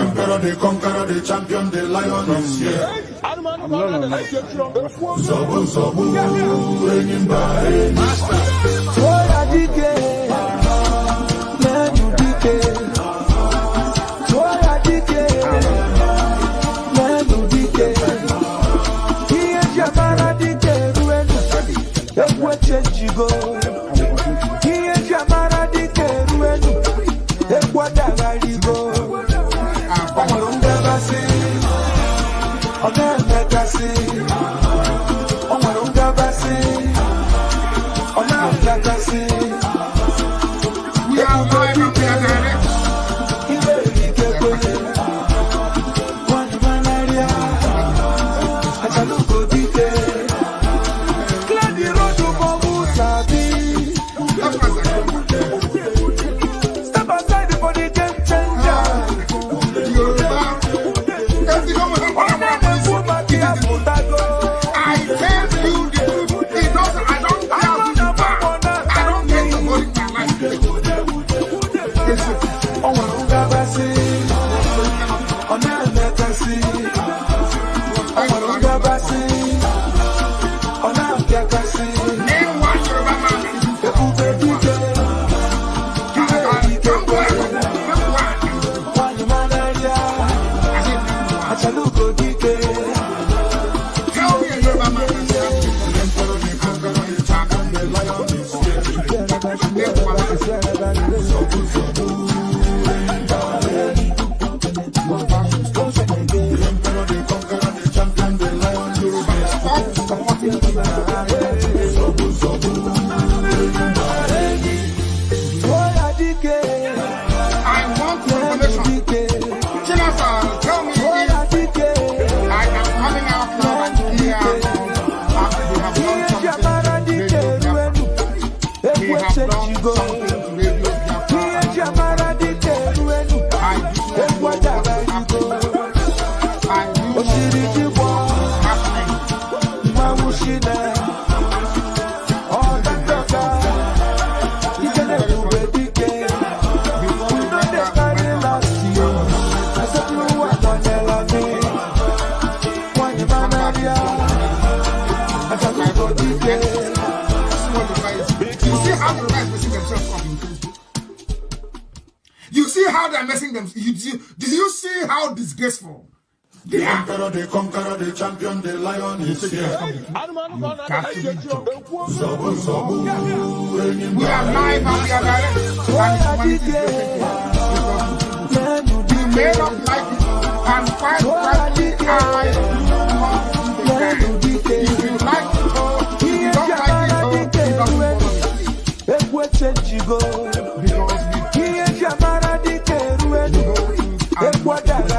emperor, the conqueror, the champion, the lion is here. Zobu, zobu, anybody. Disgraceful. The emperor, the conqueror, the champion, the lion is here. Zobu, zobu, we are live and we are direct. You may not like it and fight the eye. If you like it, if you don't like it, you don't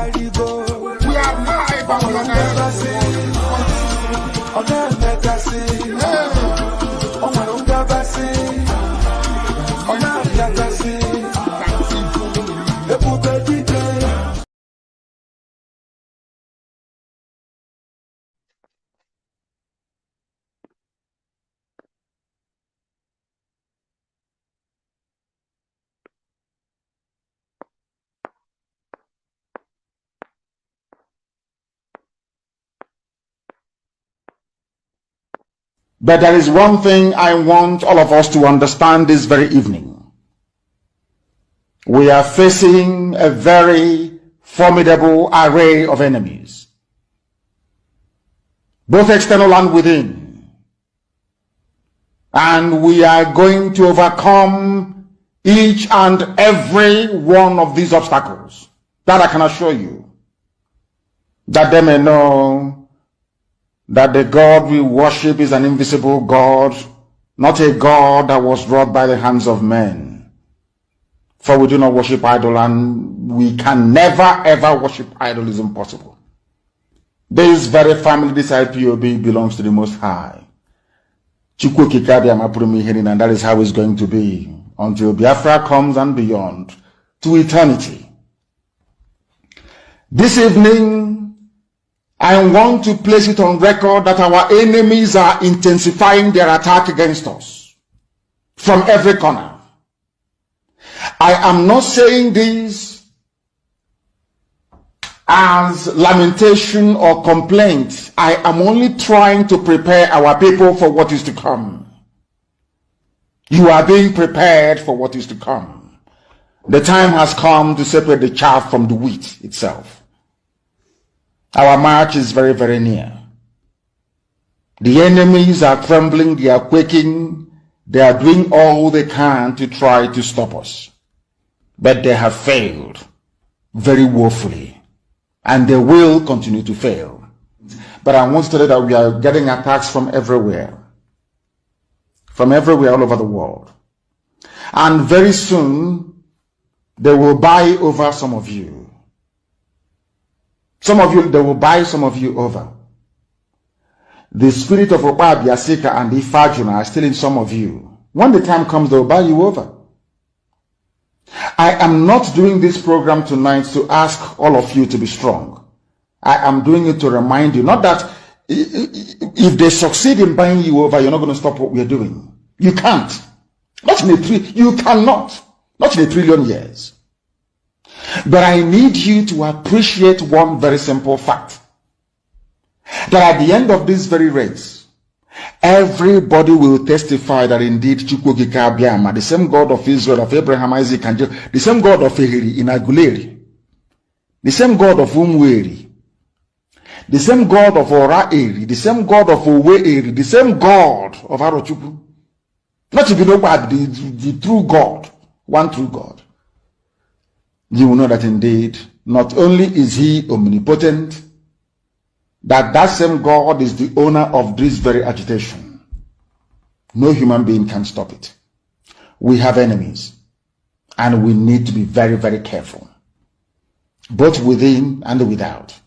follow it. We are live on the But there is one thing I want all of us to understand this very evening. We are facing a very formidable array of enemies, both external and within. And we are going to overcome each and every one of these obstacles. That I can assure you. That they may know that the God we worship is an invisible God, not a God that was wrought by the hands of men. For we do not worship idol, and we can never ever worship idol. Is impossible. This very family, this IPOB, belongs to the Most High. And that is how it's going to be until Biafra comes and beyond, to eternity. This evening, I want to place it on record that our enemies are intensifying their attack against us from every corner. I am not saying this as lamentation or complaint. I am only trying to prepare our people for what is to come. You are being prepared for what is to come. The time has come to separate the chaff from the wheat itself. Our march is very, very near. The enemies are trembling, they are quaking, they are doing all they can to try to stop us. But they have failed very woefully, and they will continue to fail. But I want to tell you that we are getting attacks from everywhere all over the world. And very soon, they will buy over some of you. They will buy some of you over. The spirit of Oba Biasika and Ifajuna are still in some of you. When the time comes, they will buy you over. I am not doing this program tonight to ask all of you to be strong. I am doing it to remind you, not that if they succeed in buying you over, you're not going to stop what we're doing. You can't. You cannot. Not in a trillion years. But I need you to appreciate one very simple fact. That at the end of this very race, everybody will testify that indeed Chukwukika Abiyama, the same God of Israel, of Abraham, Isaac, and Jacob, the same God of Ehiri in Aguleri, the same God of Umweri, the same God of Ora-Eri, the same God of Owe-Eri, the same God of Arochukwu. Not to be nobody, the true God, one true God. You will know that indeed, not only is he omnipotent, that same God is the owner of this very agitation. No human being can stop it. We have enemies, and we need to be very, very careful, both within and without.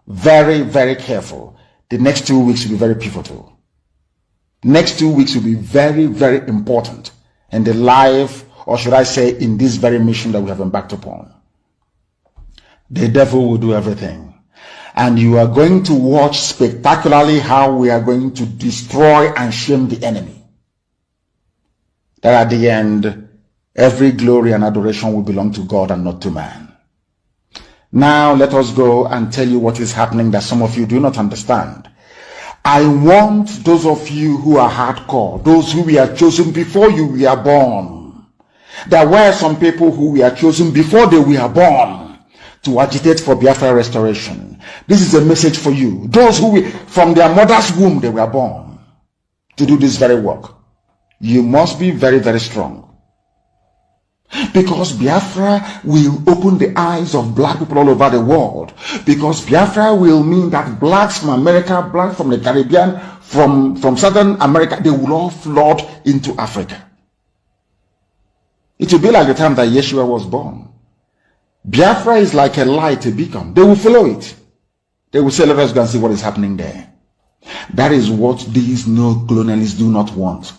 Very, very careful. The next 2 weeks will be very pivotal. Next 2 weeks will be very, very important in the life, or should I say, in this very mission that we have embarked upon. The devil will do everything. And you are going to watch spectacularly how we are going to destroy and shame the enemy. That at the end, every glory and adoration will belong to God and not to man. Now let us go and tell you what is happening that some of you do not understand. I want those of you who are hardcore, those who we are chosen before you were born. There were some people who were chosen before they were born to agitate for Biafra restoration. This is a message for you. Those who from their mother's womb they were born to do this very work. You must be very, very strong. Because Biafra will open the eyes of black people all over the world. Because Biafra will mean that blacks from America, blacks from the Caribbean, from Southern America, they will all flood into Africa. It will be like the time that Yeshua was born. Biafra is like a light, a beacon. They will follow it. They will say, let us go and see what is happening there. That is what these neo-colonialists do not want.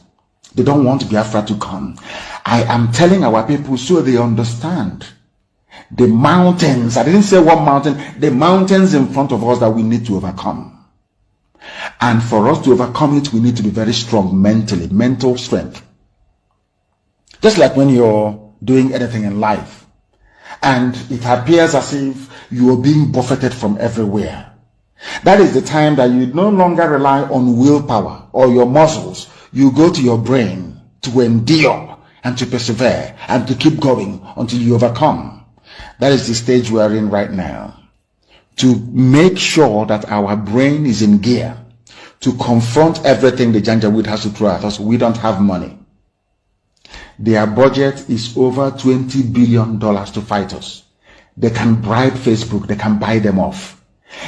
They don't want Biafra to come. I am telling our people so they understand. The mountains, I didn't say one mountain, the mountains in front of us that we need to overcome. And for us to overcome it, we need to be very strong mentally, mental strength. Just like when you're doing anything in life, and it appears as if you are being buffeted from everywhere. That is the time that you no longer rely on willpower or your muscles. You go to your brain to endure and to persevere and to keep going until you overcome. That is the stage we are in right now. To make sure that our brain is in gear to confront everything the Janjaweed has to throw at us. We don't have money. Their budget is over $20 billion to fight us. They can bribe Facebook. They can buy them off.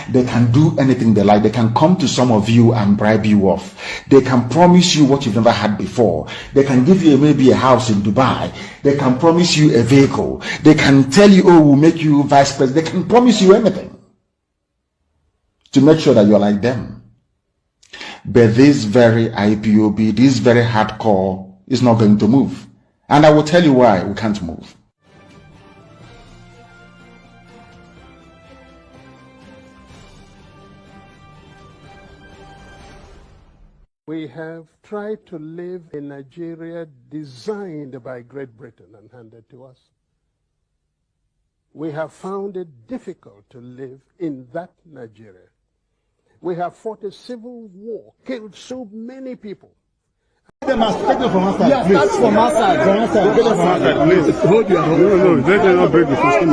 They can do anything they like. They can come to some of you and bribe you off. They can promise you what you've never had before. They can give you maybe a house in Dubai. They can promise you a vehicle. They can tell you, oh, we'll make you vice president. They can promise you anything to make sure that you're like them. But this very IPOB, this very hardcore is not going to move. And I will tell you why we can't move. We have tried to live in Nigeria designed by Great Britain and handed to us. we have found it difficult to live in that Nigeria. We have fought a civil war, killed so many people. Take them from outside. Yes, that's from outside. From outside. Take them from outside, please. Hold your hold. No, let them not break the system.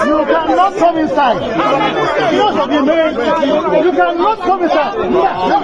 You cannot come inside. You cannot come inside.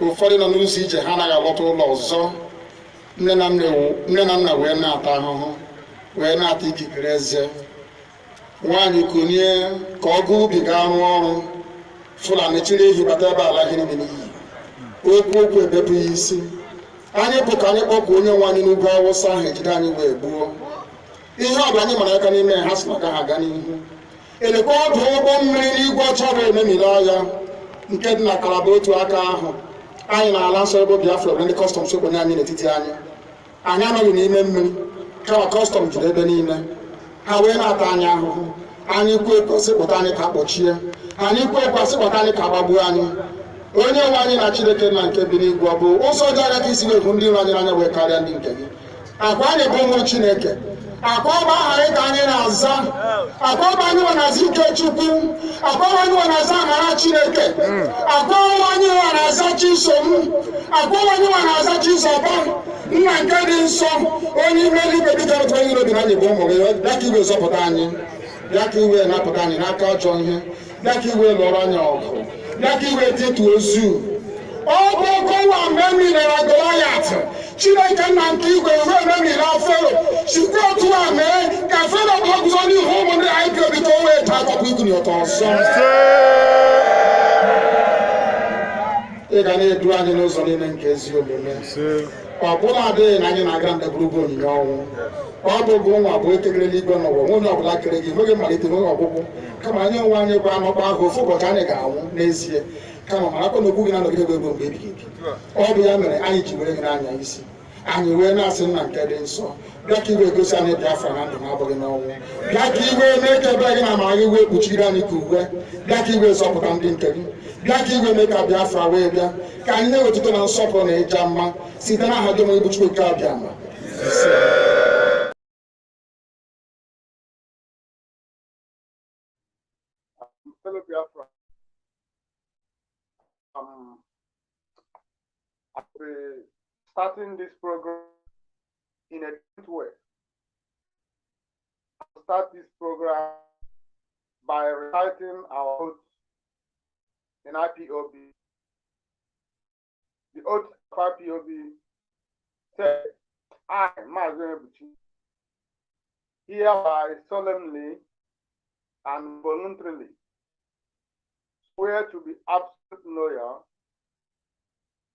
ụfọdụ nọ n'ụzọ ije ha anaghị alọta ụlọ ọzọ nne na nna wee na-ata ahụhụ wee na-ata ikikere eze nwaanyị kunye ka ọ gaa ubi gaa rụọ ọrụ Fulani chiri ehi bata ebe ala gịnị n'iyi okwu ebepụ ya isi anyị bụ ka anyị kpọpụ onye nwe anyị n'ugwu Awụsa ahụ ejide anyị wee gbuo ihe ọbụla anyị mara aka n'ime ha si maka ha aga n'ihu elekwa ọdụ ụgbọ mmiri n'igwe ọcha bụ ememiri agha nke dị na Kalaba otu aka ahụ anyị na-ala nsọ ebe Biafra bụ ndị kọstọm sokwenye anyị n'etiti anyị anọghị n'ime mmiri kama kọstọm juru ebe niile ha wee na-ata anyị ahụhụ anyị kwe ekwesị kpọta anyị ka kpọchie anyị kwe ekwesị kpọta anyị ka gbagbuo anyị onye nwe anyị na Chineke na nke bi n'igwe ọ bụ ụzọ dị aga ka isi wee hụ ndị iro anyị n'anya wee karịa ndị nke gị akwa anyị bụ ụmụ Chineke akwa ọba aha anyị ka anyị na-aza akwa ọba anyị nwe na-aza ike Chukwu akwa ọba anyị nwe na-aza amara Chineke akwa ọba anyị nwe na-aza Chisom akwa ọba anyị nwe na-aza Chizoba nna nke dị nsọ onye ime eluigwe dịka otu onye iro dị na anyị bụ ụmụ gị bịa ka iwe zọpụta anyị bịa ka iwe napụta anyị n'aka ajọ ihe bịa ka iwe lụọrọ anyị ọgụ bịa ka iwe tituo ozu ọ bụ ọkọwa mgbe emilere Goliath Chineke nna nke igwe wee memire Fero sikwa otu a mee ka Fero gbagụzọ n'ihu ụmụ ndị IPOB ka o wee taa akwapụ ikuni ụtọ ọzọ ị ga na-edu anyị n'ụzọ niile nke ezi omume ọ bụla adịghị na anyị na-aga ndagwurugwu onyinye ọnwụ ọ bụ bụ nwa bụ ekekere n'igwe n'ụwa nwunye ọbụla kere gị nweghị mmalite nweghị ọgwụgwụ kama anyị onwe anyị kwa anọkpa ahụ ofu ụbọchị anyị ga-anwụ n'ezie kama marakwa na okwu gị na-anọgide bụ egbo mgbe ebighị ebi ọ bụ ya mere anyị ji were gị n'anya isi anyị wee na-asị nna nke dị nsọ bịa ka iwe egosi anyị Biafra na ndụ na-abụghị n'ọnwụ bịa ka iwe mee ka ebe gị na amara gị wee kpuchiri anyị ka uwe bịa ka iwe zọpụta ndị nke gị bịa ka iwe mee ka Biafra wee bịa ka anyị na-ewetụta na nsọpụrụ na ịja mma site n'aha gị onye bụ Chukwu nke abịa ma starting this program in a different way. I'll start this program by reciting our oath in IPOB. The oath of IPOB said, I, Mazen Ebuchi, hereby solemnly and voluntarily swear to be absolutely loyal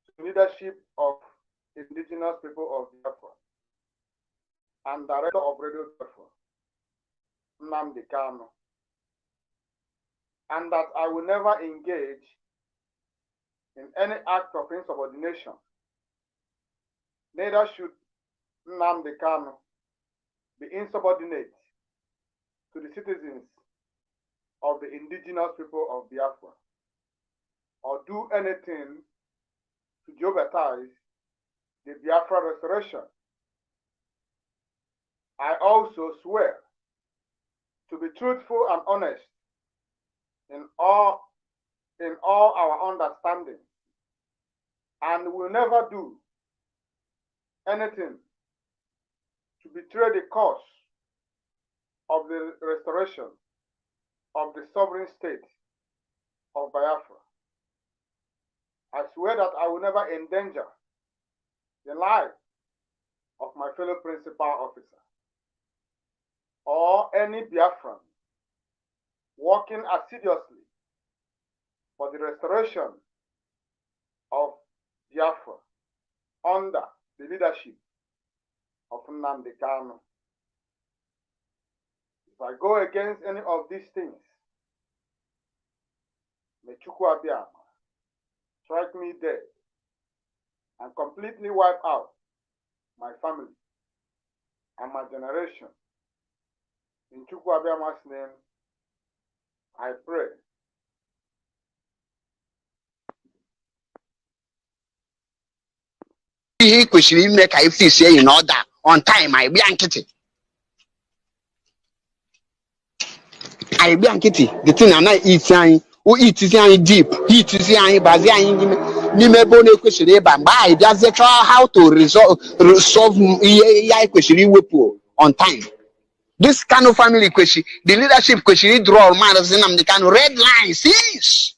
to the leadership of indigenous people of Biafra and director of Radio Biafra, Nnamdi Kanu, and that I will never engage in any act of insubordination. Neither should Nnamdi Kanu be insubordinate to the citizens of the indigenous people of Biafra or do anything to jeopardize the Biafra restoration. I also swear to be truthful and honest in all our understanding, and will never do anything to betray the cause of the restoration of the sovereign state of Biafra. I swear that I will never endanger the life of my fellow principal officer or any Biafran working assiduously for the restoration of Biafra under the leadership of Nnamdi Kanu. If I go against any of these things, may Chukwu Abiyama strike me dead and completely wipe out my family and my generation. In Chukwu Abiyama's name, I pray. He kwesịrị ime ka ife isi in order on time. I be nkịtị. The thing na eat anyị o eat anyị deep heat anyị bazi anyị n'ime ebe ọ na-ekwesịrị ịba mgbe anyị bịazie chọọ how to resolve ihe anyị kwesịrị iwepụ on time. This Kanu family kwesịrị the leadership kwesịrị draw Maazị Nnamdi Kanu red line since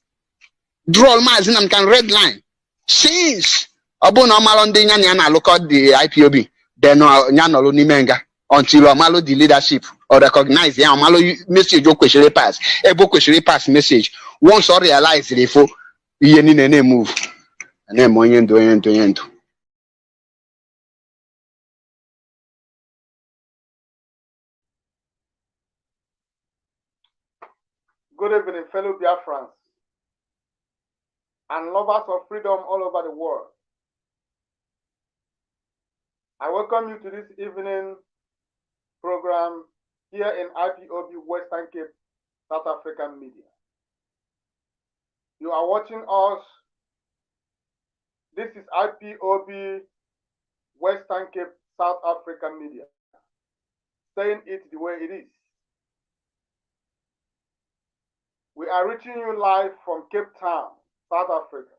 draw Maazị Nnamdi Kanu red line since ọ bụ na ọmalụ ndị nya na alụkọ the IPOB then nya nọrọ n'ime nga until ọmalụ the leadership or recognize ya ọmalụ message o kwesịrị pass ebe o kwesịrị pass message once ọ realize ifo ihe niile na-emove na-eme onye ndụ Good evening, fellow Biafrans and lovers of freedom all over the world. I welcome you to this evening program here in IPOB Western Cape, South African media. You are watching us. This is IPOB Western Cape, South African media, saying it the way it is. We are reaching you live from Cape Town, South Africa.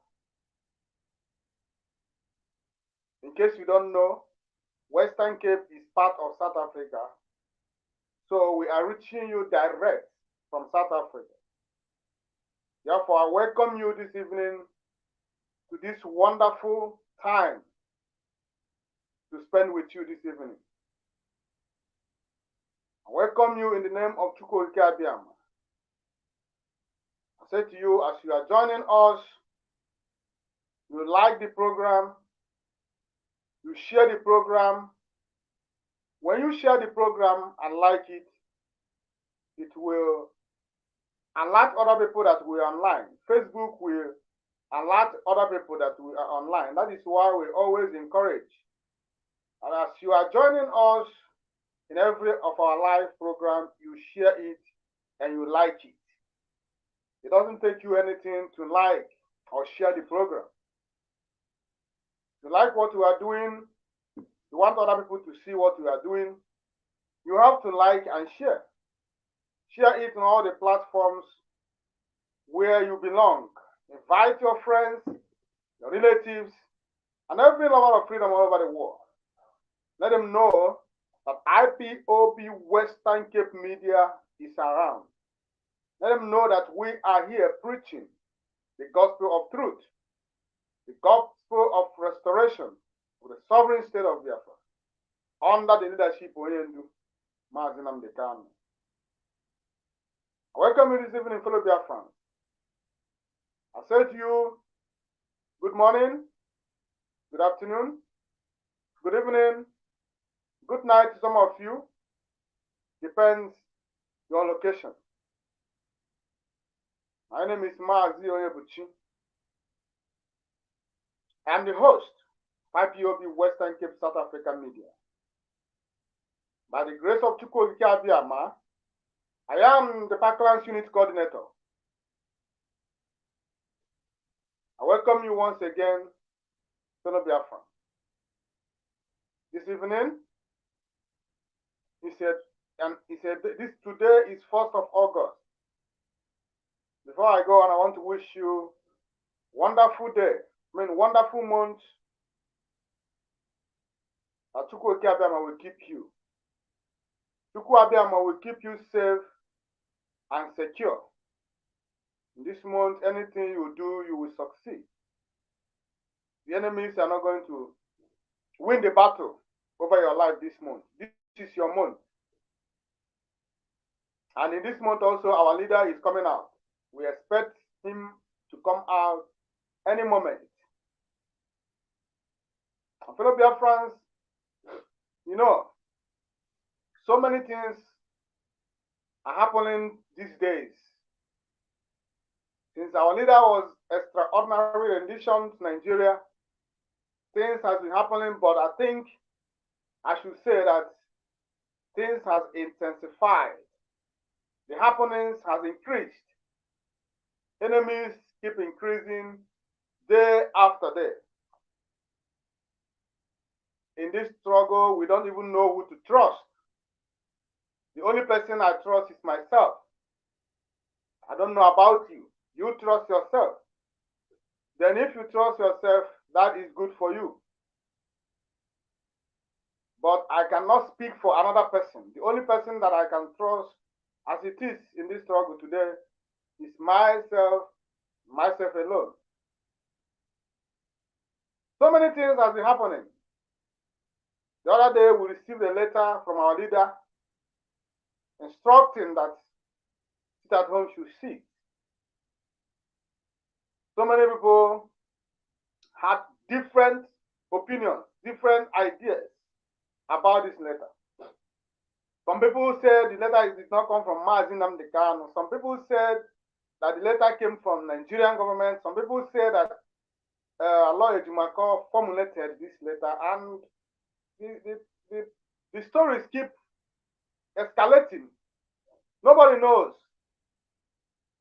In case you don't know, Western Cape is part of South Africa. So we are reaching you direct from South Africa. Therefore, I welcome you this evening to this wonderful time to spend with you this evening. I welcome you in the name of Chukwuka Abiyama. I say to you, as you are joining us, you like the program, you share the program. When you share the program and like it, it will alert other people that we are online. Facebook will alert other people that we are online. That is why we always encourage. And as you are joining us in every of our live program, you share it and you like it. It doesn't take you anything to like or share the program. If you like what we are doing, you want other people to see what we are doing, you have to like and share. Share it on all the platforms where you belong. Invite your friends, your relatives, and every lover of freedom all over the world. Let them know that IPOB Western Cape Media is around. Let them know that we are here preaching the gospel of truth, the gospel of restoration of the sovereign state of Biafra under the leadership of Onyendu Mazi Nnamdi Kanu. I welcome you this evening, fellow Biafrans. I say to you, good morning, good afternoon, good evening, good night to some of you. Depends your location. My name is Mazi Onyebuchi. I am the host of IPOB Western Cape South African media. By the grace of Chukwuka Abiyama, I am the Parklands Unit Coordinator. I welcome you once again, fellow Biafra. This evening, he said this today is 1st of August. Before I go on, I want to wish you wonderful day. Wonderful month. Chukwuka Abiyama will keep you. Chukwuka Abiyama will keep you safe and secure. In this month, anything you do, you will succeed. The enemies are not going to win the battle over your life this month. This is your month. And in this month also, our leader is coming out. We expect him to come out any moment. And fellow Biafrans, you know, so many things are happening these days. Since our leader was extraordinary rendition to Nigeria, things have been happening, but I think I should say that things have intensified. The happenings has increased. Enemies keep increasing day after day. In this struggle, we don't even know who to trust. The only person I trust is myself. I don't know about you. You trust yourself. Then if you trust yourself, that is good for you. But I cannot speak for another person. The only person that I can trust as it is in this struggle today is myself alone. So many things have been happening. The other day, we received a letter from our leader instructing that sit at home should seek. So many people had different opinions, different ideas about this letter. Some people said the letter did not come from Mazi Nnamdi Kanu. Some people said that the letter came from Nigerian government. Some people say that Lawyer Jumako formulated this letter, and the stories keep escalating. Nobody knows.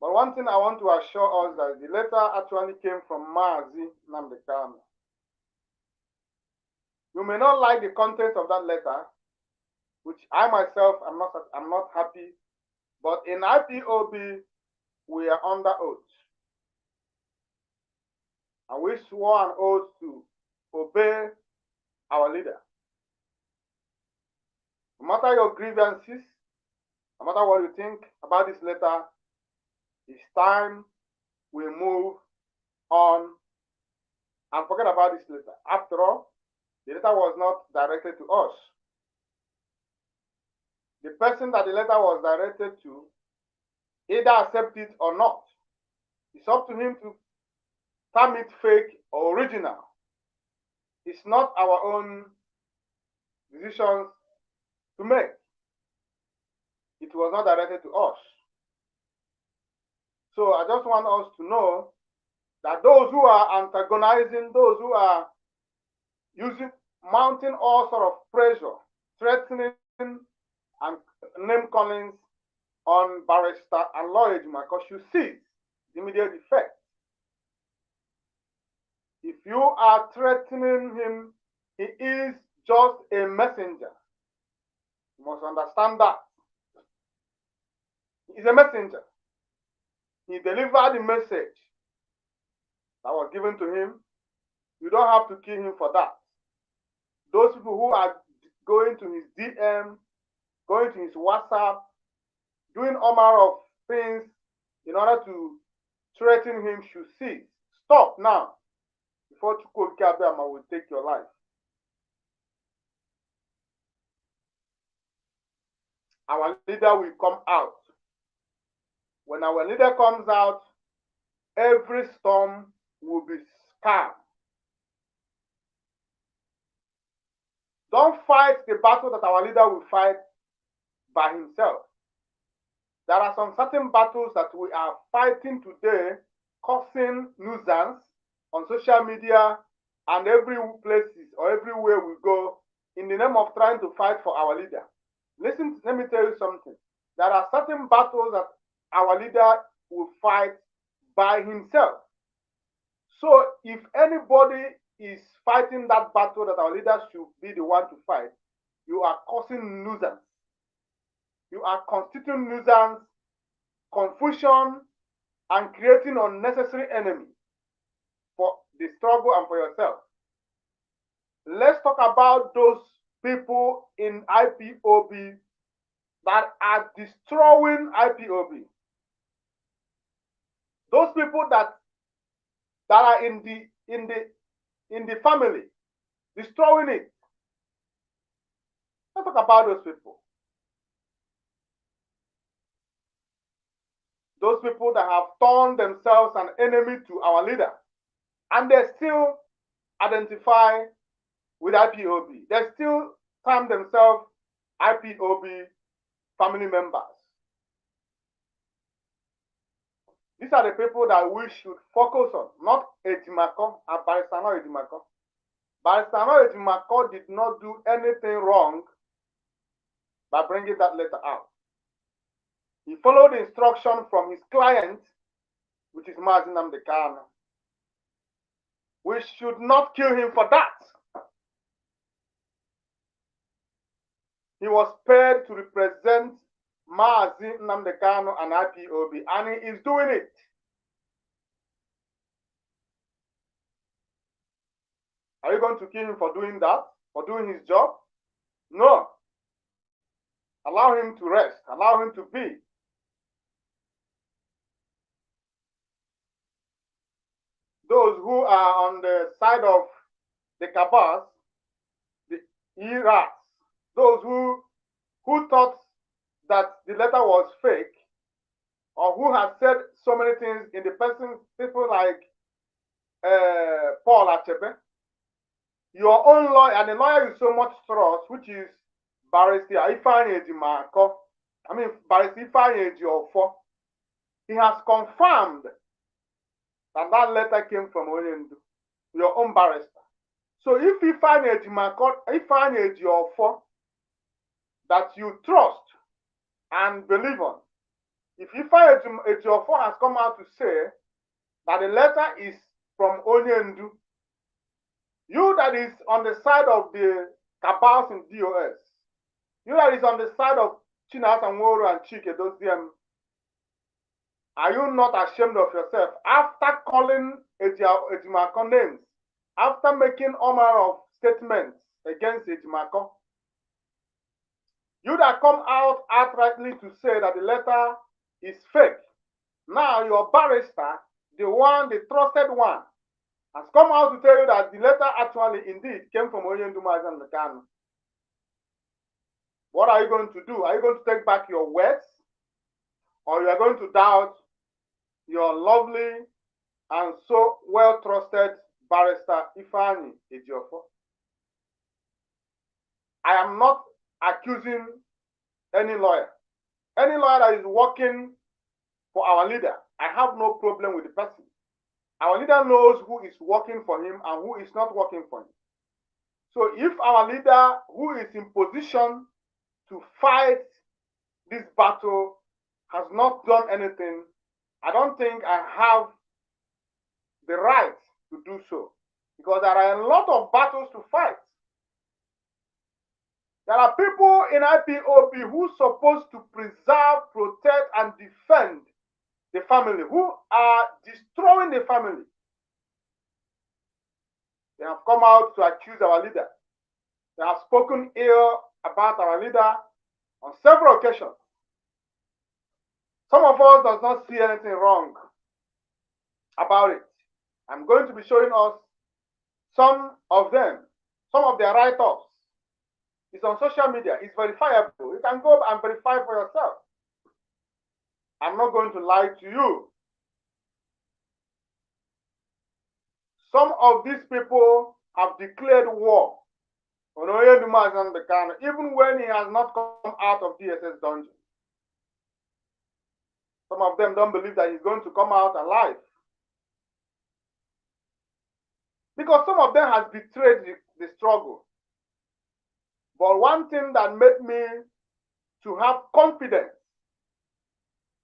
But one thing I want to assure us that the letter actually came from Mazi Nnamdi Kanu. You may not like the content of that letter, which I myself am not happy. But in IPOB, we are under oath. And we swore an oath to obey our leader. No matter your grievances, no matter what you think about this letter, it's time we move on and forget about this letter. After all, the letter was not directed to us. The person that the letter was directed to either accept it or not. It's up to him to term it fake or original. It's not our own decisions to make. It was not directed to us. So I just want us to know that those who are antagonizing, those who are mounting all sort of pressure, threatening and name callings on Barrister and Lawyer Jumako should see the immediate effect. If you are threatening him, he is just a messenger. You must understand that. He is a messenger. He delivered the message that was given to him. You don't have to kill him for that. Those people who are going to his DM, going to his WhatsApp, doing all manner of things in order to threaten him should cease. Stop now before Chukwu Abiyama will take your life. Our leader will come out. When our leader comes out, every storm will be calm. Don't fight the battle that our leader will fight by himself. There are some certain battles that we are fighting today, causing nuisance on social media and every places or everywhere we go in the name of trying to fight for our leader. Listen, let me tell you something. There are certain battles that our leader will fight by himself. So if anybody is fighting that battle that our leader should be the one to fight, you are causing nuisance. You are constituting nuisance, confusion, and creating unnecessary enemy for the struggle and for yourself. Let's talk about those people in IPOB that are destroying IPOB. Those people that are in the family, destroying it. Let's talk about those people. Those people that have turned themselves an enemy to our leader, and they still identify with IPOB. They still term themselves IPOB family members. These are the people that we should focus on, not Ejimako and Barrister Ejimako. Barrister Ejimako did not do anything wrong by bringing that letter out. He followed the instruction from his client, which is Mazi Nnamdi Kanu. We should not kill him for that. He was paid to represent Mazi Nnamdi Kanu and IPOB, and he is doing it. Are you going to kill him for doing that, for doing his job? No. Allow him to rest. Allow him to be. Those who are on the side of the Kabas, the Irats, those who thought that the letter was fake, or who have said so many things in the person, people like Paul Achebe, your own lawyer, and the lawyer you so much trust, which is Barrister Ifeanyi Ejimako, Barrister Ifeanyi Ejiofor. he has confirmed that that letter came from Onyendu, your own barrister. So if you find a Ejiofor that you trust and believe on, if you find a Ejiofor has come out to say that the letter is from Onyendu, you that is on the side of the cabals in DOS, you that is on the side of Chinas and Woro and Chike, those them, are you not ashamed of yourself after calling Ejimako names, after making all manner of statements against Ejimako? You that come out outrightly to say that the letter is fake, now your barrister, the one, the trusted one, has come out to tell you that the letter actually indeed came from Onyendu Mazi Kanu. What are you going to do? Are you going to take back your words? Or you are going to doubt your lovely and so well-trusted barrister Ifeanyi Ejiofor? I am not accusing any lawyer. Any lawyer that is working for our leader, I have no problem with the person. Our leader knows who is working for him and who is not working for him. So if our leader, who is in position to fight this battle, has not done anything, I don't think I have the right to do so, because there are a lot of battles to fight. There are people in IPOB who are supposed to preserve, protect, and defend the family, who are destroying the family. They have come out to accuse our leader. They have spoken ill about our leader on several occasions. Some of us does not see anything wrong about it. I'm going to be showing us some of them, some of their write-ups. It's on social media. It's verifiable. You can go and verify for yourself. I'm not going to lie to you. Some of these people have declared war on Onyendu Mazi Kanu, even when he has not come out of DSS dungeon. Some of them don't believe that he's going to come out alive, because some of them has betrayed the struggle. But one thing that made me to have confidence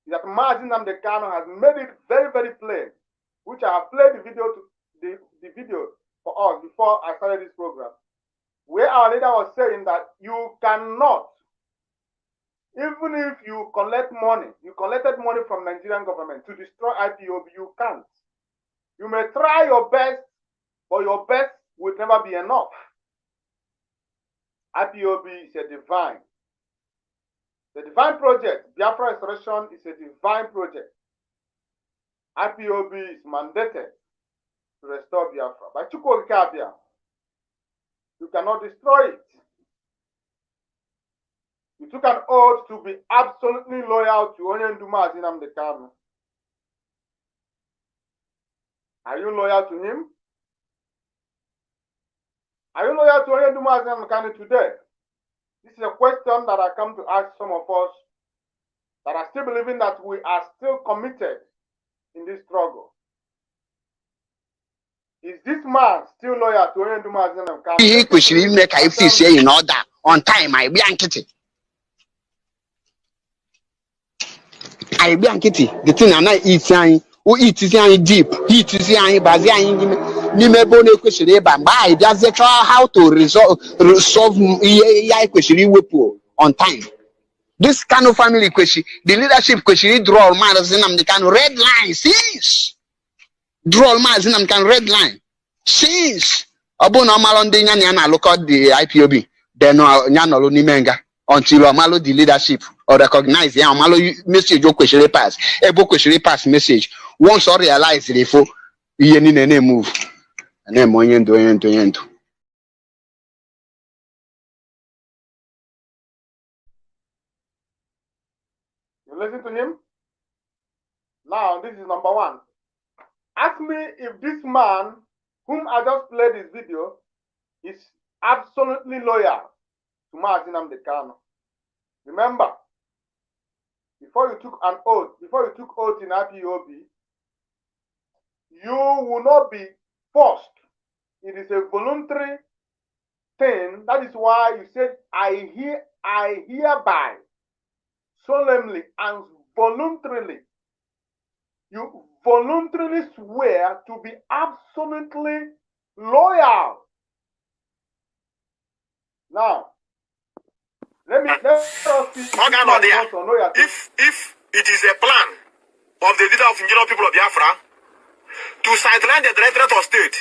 is that Mazi Kanu has made it very, very plain, which I have played the video for us before I started this program, where our leader was saying that you cannot, even if you collect money, you collected money from Nigerian government to destroy IPOB, you can't. You may try your best, but your best will never be enough. IPOB is a divine. The divine project, Biafra Restoration, is a divine project. IPOB is mandated to restore Biafra. By Chukwu Okike, you cannot destroy it. You took an oath to be absolutely loyal to Onyendu Mazi Kanu. Are you loyal to him? Are you loyal to Onyendu Mazi Kanu today? This is a question that I come to ask some of us that are still believing that we are still committed in this struggle. Is this man still loyal to Onyendu Mazi Kanu? He kwesịrị ime ka ife isi in order on time. I be nkịtị. The thing na iti anyị, o iti anyị deep, he iti anyị bazi anyị n'ime ebe ọ na-ekwesịrị ịba. Mgbe anyị bịazie chọọ how to resolve ihe ya ekwesịrị iwepụ on time. This Kanu family kwesịrị, the leadership kwesịrị draw Mazi Nnamdi Kanu red line since. Draw Mazi Nnamdi Kanu red line since. Ọ bụ na ọmalụ ndị nya na na-alụkọ the IPOB, then nya nọrọ n'ime nga until ọmalụ the leadership or recognize ya ọmalụ message o kwesịrị pass. Ebe o kwesịrị pass message. Once I realize it, ifo ihe niile na-move. Na-eme onye ndu. You listen to him? Now, this is number one. Ask me if this man, whom I just played this video, is absolutely loyal to Mazi Nnamdi Kanu. Remember, before you took an oath, before you took oath in IPOB, you will not be forced. It is a voluntary thing. That is why you said, I hereby, solemnly and voluntarily, you voluntarily swear to be absolutely loyal. Now, let us see if it is a plan of the leader of indigenous people of Biafra to sideline the Directorate of State,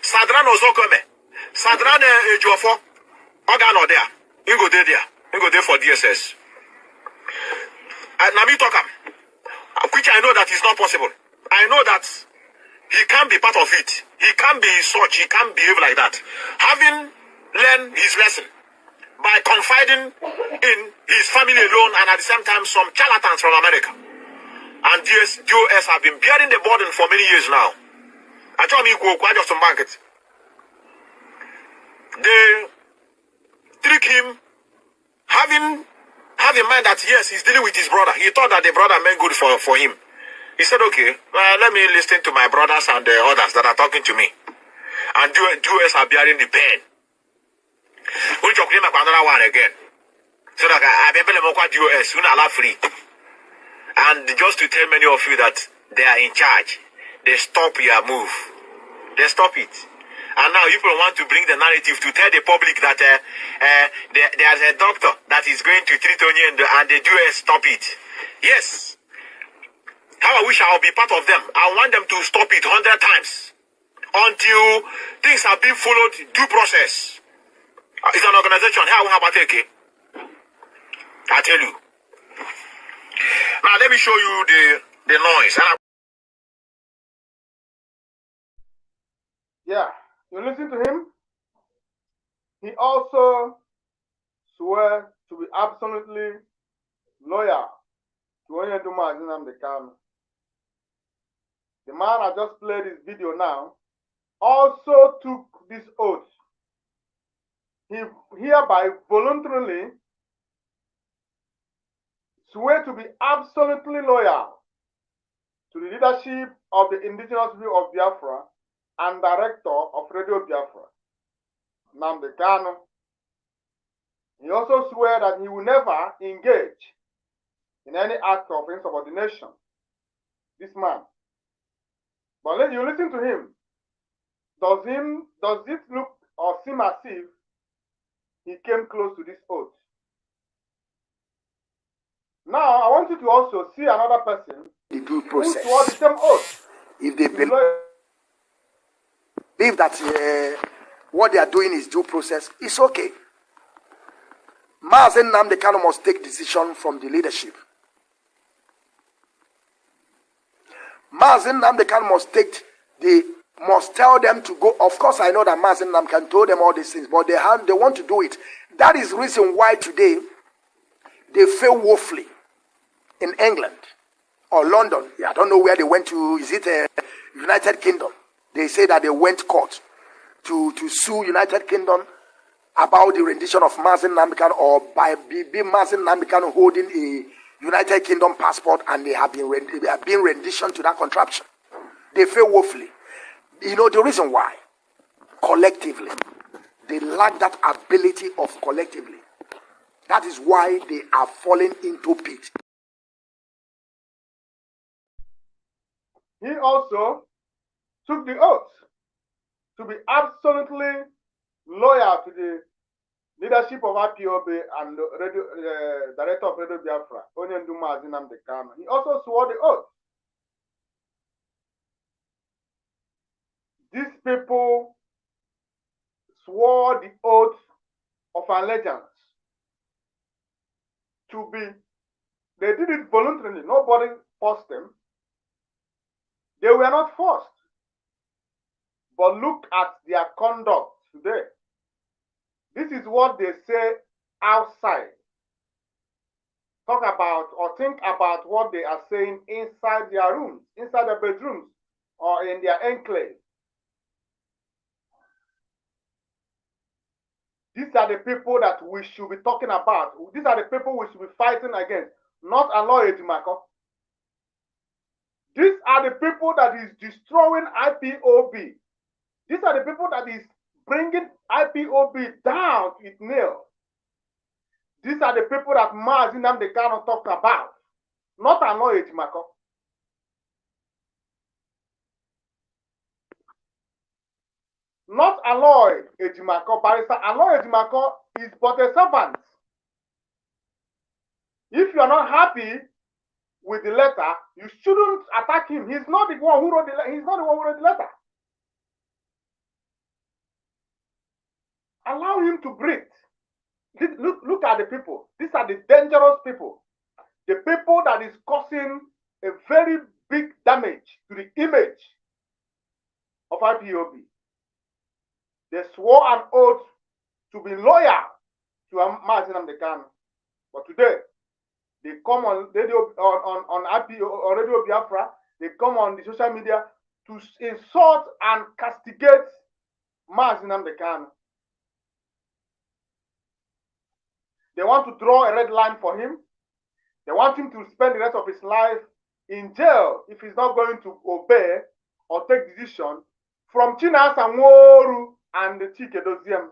sideline Ozokome, sideline Ejiofor, Ogan or there, you go there for DSS. And Nami Tokam, which I know that is not possible. I know that he can't be part of it. He can't be such, he can't behave like that. Having learned his lesson by confiding in his family alone and at the same time some charlatans from America. And DOS have been bearing the burden for many years now. I told me just some market. They trick him, having in mind that yes, he's dealing with his brother. He thought that the brother meant good for him. He said, okay, let me listen to my brothers and the others that are talking to me. And DOS are bearing the pain. We'll talk about another one again. So that I remember DOS, soon I'll free. And just to tell many of you that they are in charge, they stop your move. They stop it. And now people want to bring the narrative to tell the public that there's a doctor that is going to treat Onye and the DOS stop it. Yes. How I wish I would be part of them. I want them to stop it 100 times until things are being followed due process. It's an organization. How about it? I tell you. Now let me show you the noise. Yeah, you listen to him. He also swear to be absolutely loyal to Onye Nnamdi Kanu. The man I just played his video now also took this oath. He hereby voluntarily swear to be absolutely loyal to the leadership of the indigenous people of Biafra and director of Radio Biafra, Nnamdi Kanu. He also swear that he will never engage in any act of insubordination. This man. But when you listen to him, does it look or seem as if he came close to this oath? Now, I want you to also see another person due process. Who swore the same oath. If they believe that what they are doing is due process, it's okay. Mazen Nnamdi Kanu must take decision from the leadership. Mazen Nnamdi Kanu must tell them to go. Of course, I know that Mazen Nnamdi Kanu told them all these things, but they want to do it. That is the reason why today they fail woefully in England or London. I don't know where they went to. Is it United Kingdom? They say that they went court to sue United Kingdom about the rendition of Mazen Nnamdi Kanu, or by Mazen Nnamdi Kanu holding a United Kingdom passport, and they have been rendition to that contraption. They fail woefully. You know the reason why? Collectively. They lack that ability of collectively. That is why they are falling into pit. He also took the oath to be absolutely loyal to the leadership of IPOB and the director of Radio Biafra, Onye Nnamdi Kanu. He also swore the oath. These people swore the oath of allegiance to be, they did it voluntarily. Nobody forced them. They were not forced. But look at their conduct today. This is what they say outside. Talk about or think about what they are saying inside their rooms, inside their bedrooms, or in their enclave. These are the people that we should be talking about. These are the people we should be fighting against. not Aloy Etimako. These are the people that is destroying IPOB. These are the people that is bringing IPOB down to its nail. These are the people that Mazi Nnamdi Kanu talked about, not Aloy Etimako. Not Aloy Etimako. Barrister Aloy Etimako is but a servant. If you are not happy with the letter, you shouldn't attack him. He's not the one who wrote the letter. He's not the one who wrote the letter. Allow him to breathe. Look at the people. These are the dangerous people. The people that is causing a very big damage to the image of IPOB. They swore an oath to be loyal to Mazi Nnamdi Kanu. But today, they come on radio, on Radio Biafra, they come on the social media to insult and castigate Mazi Nnamdi Kanu. They want to draw a red line for him. They want him to spend the rest of his life in jail if he's not going to obey or take decision from Chinasa Nworu and the Chike Doziem.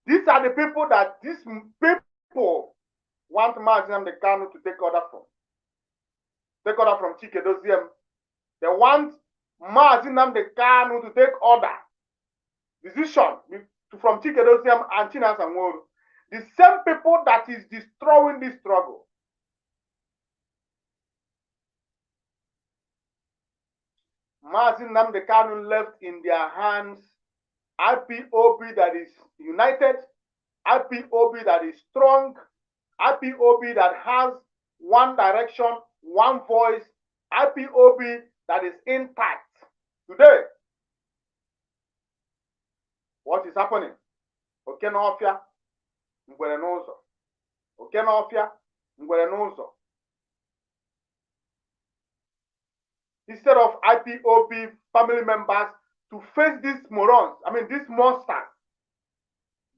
These are the people that these people want Mazi Nnamdi Kanu to take order from. Take order from Chike Doziem. They want Mazi Nnamdi Kanu to take order, decision from Chike Doziem and Chinasa Nworu. The same people that is destroying this struggle. Mazi Nnamdi Kanu left in their hands IPOB that is united, IPOB that is strong, IPOB that has one direction, one voice, IPOB that is intact. Today, what is happening? Okenofia, Ngwere n'ụzọ. Okenofia, Ngwere n'ụzọ. Instead of IPOB family members to face these morons, these monsters,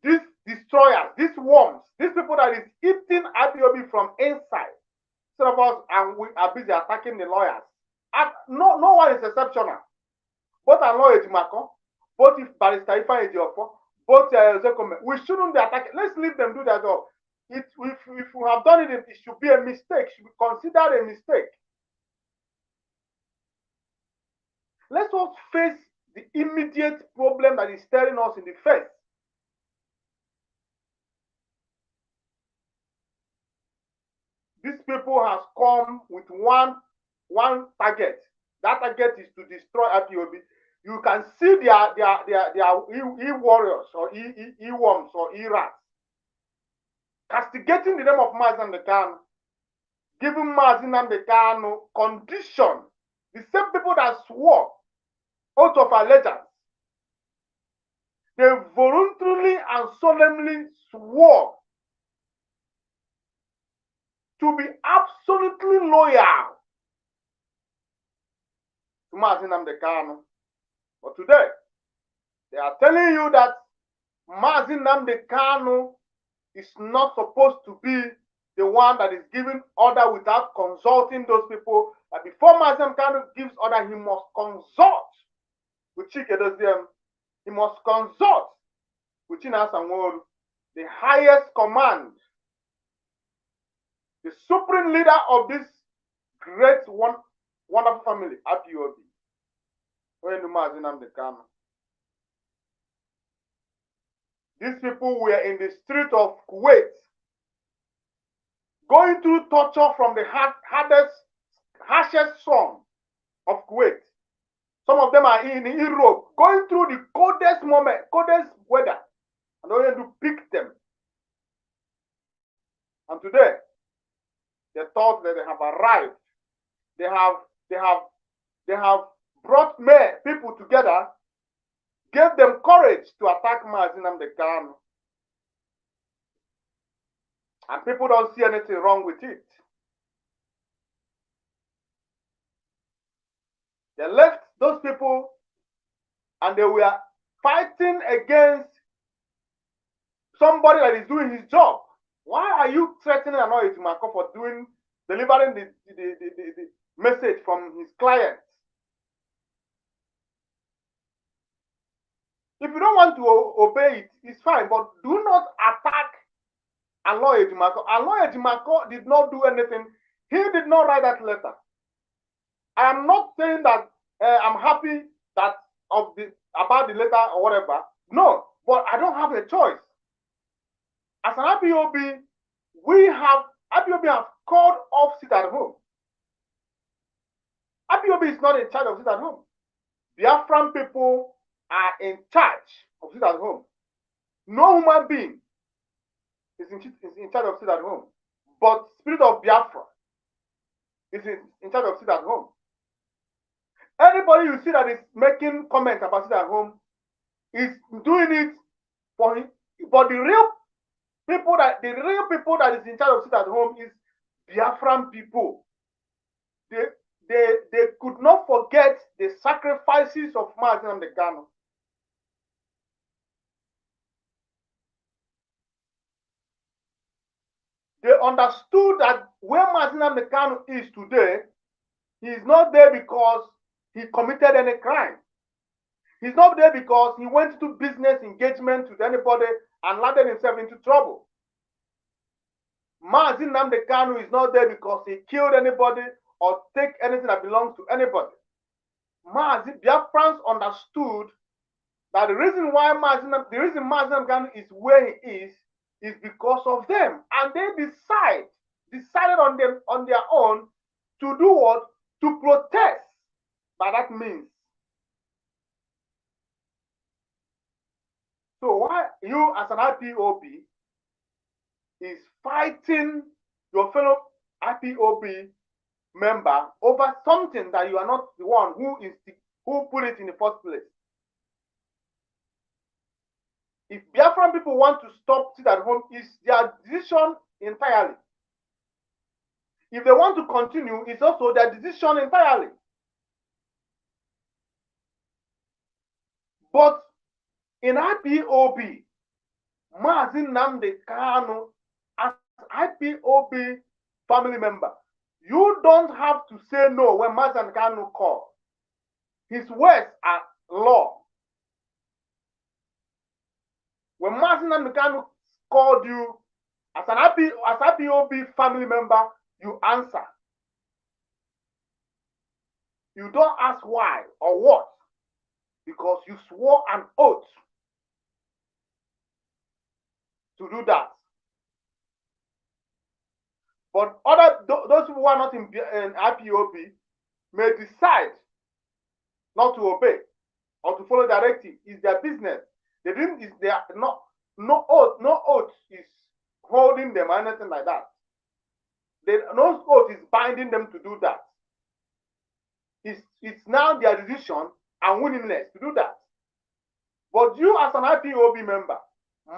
these destroyers, these worms, these people that is eating IPOB from inside. Instead of us, and we are busy attacking the lawyers. And no one is exceptional. Both Aloy Etimako, both Barrister Ifeanyi Ejiofor, both Zekome. We shouldn't be attacking. Let's leave them do their job. If we have done it, it should be a mistake. Should be considered a mistake. Let's not face the immediate problem that is staring us in the face. These people have come with one target. That target is to destroy IPOB. You can see their e-warriors or e-worms or e-rats castigating the name of Mazi Nnamdi Kanu, giving Mazi Nnamdi Kanu condition. The same people that swore oath of allegiance, they voluntarily and solemnly swore to be absolutely loyal to Mazi Nnamdi Kanu. But today, they are telling you that Mazi Nnamdi Kanu is not supposed to be the one that is giving order without consulting those people. That before Mazi Nnamdi Kanu gives order, he must consult with Chike Doziem. He must consult with Chinasa Nworu, the highest command, the supreme leader of this great, wonderful family, IPOB. These people were in the street of Kuwait, going through torture from the harshest slum of Kuwait. Some of them are in Europe, going through the coldest weather, and they want to pick them. And today, they thought that they have arrived. They have brought people together, gave them courage to attack Mazi Nnamdi Kanu. And people don't see anything wrong with it. They left those people and they were fighting against somebody that is doing his job. Why are you threatening Anoye Ejimakor for delivering the message from his client? If you don't want to obey it, it's fine, but do not attack Anoye Ejimakor. Anoye Ejimakor did not do anything. He did not write that letter. I am not saying that I'm happy that about the letter or whatever. No, but I don't have a choice. As an IPOB, IPOB have called off sit at home. IPOB is not in charge of sit at home. Biafran people are in charge of sit at home. No human being is in charge of sit at home. But Spirit of Biafra is in charge of sit at home. Anybody you see that is making comments about sit at home is doing it for him. But the real people that is in charge of sit at home is Biafran people. They could not forget the sacrifices of Mazi Nnamdi Kanu. They understood that where Mazi Nnamdi Kanu is today, he is not there because he committed any crime. He's not there because he went to business engagement with anybody and landed himself into trouble. Mazi Nnamdi Kanu is not there because he killed anybody or take anything that belongs to anybody. Biafrans understood that the reason Mazi Nnamdi Kanu is where he is because of them, and they decided on their own to do what? To protest by that means. So why you as an IPOB is fighting your fellow IPOB member over something that you are not the one who put it in the first place? If Biafran people want to stop sit at home, it's their decision entirely. If they want to continue, it's also their decision entirely. But in IPOB, Mazi Nnamdi Kanu, as IPOB family member, you don't have to say no when Mazi Nnamdi Kanu calls. His words are law. When Mazi Nnamdi Kanu called you as IPOB family member, you answer. You don't ask why or what, because you swore an oath to do that. But those who are not in IPOB may decide not to obey or to follow directive. It's their business. No oath is holding them or anything like that. No oath is binding them to do that. It's now their decision and willingness to do that. But you as an IPOB member,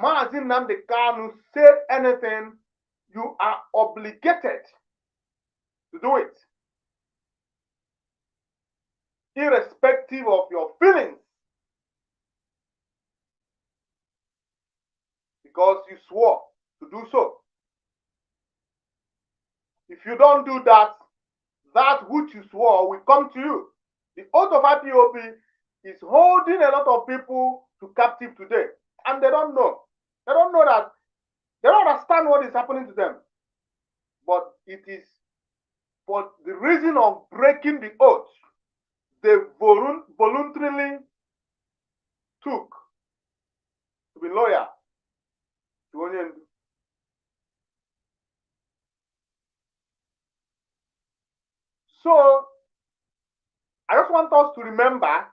Mazi Nnamdi Kanu said anything, you are obligated to do it, irrespective of your feelings, because you swore to do so. If you don't do that, that which you swore will come to you. The oath of IPOB is holding a lot of people to captive today, and they don't know. They don't know that. They don't understand what is happening to them. But it is for the reason of breaking the oath they voluntarily took to be loyal to Onyendu. So, I just want us to remember,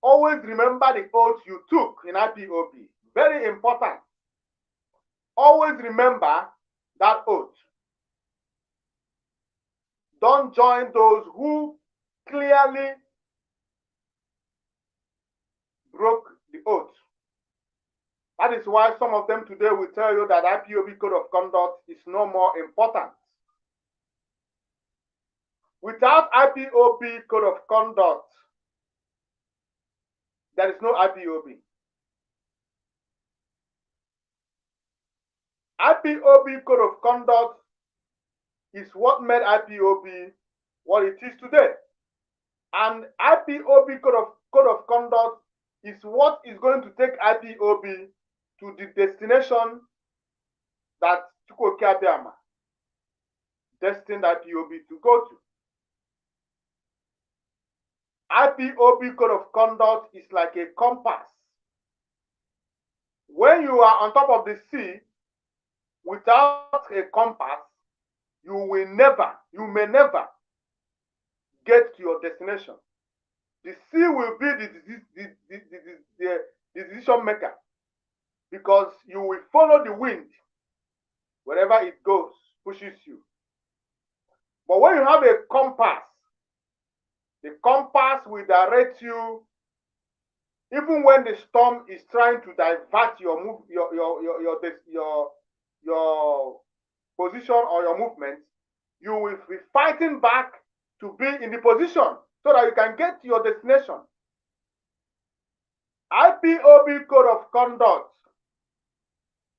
always remember the oath you took in IPOB. Very important. Always remember that oath. Don't join those who clearly broke the oath. That is why some of them today will tell you that IPOB code of conduct is no more important. Without IPOB code of conduct, there is no IPOB. IPOB Code of Conduct is what made IPOB what it is today. And IPOB Code of Conduct is what is going to take IPOB to the destination that Chukwuoke Abiama destined IPOB to go to. IPOB Code of Conduct is like a compass. When you are on top of the sea, without a compass, you may never get to your destination. The sea will be the decision maker, because you will follow the wind wherever it goes, pushes you. But when you have a compass, the compass will direct you, even when the storm is trying to divert your position or your movement. You will be fighting back to be in the position so that you can get to your destination. IPOB Code of Conduct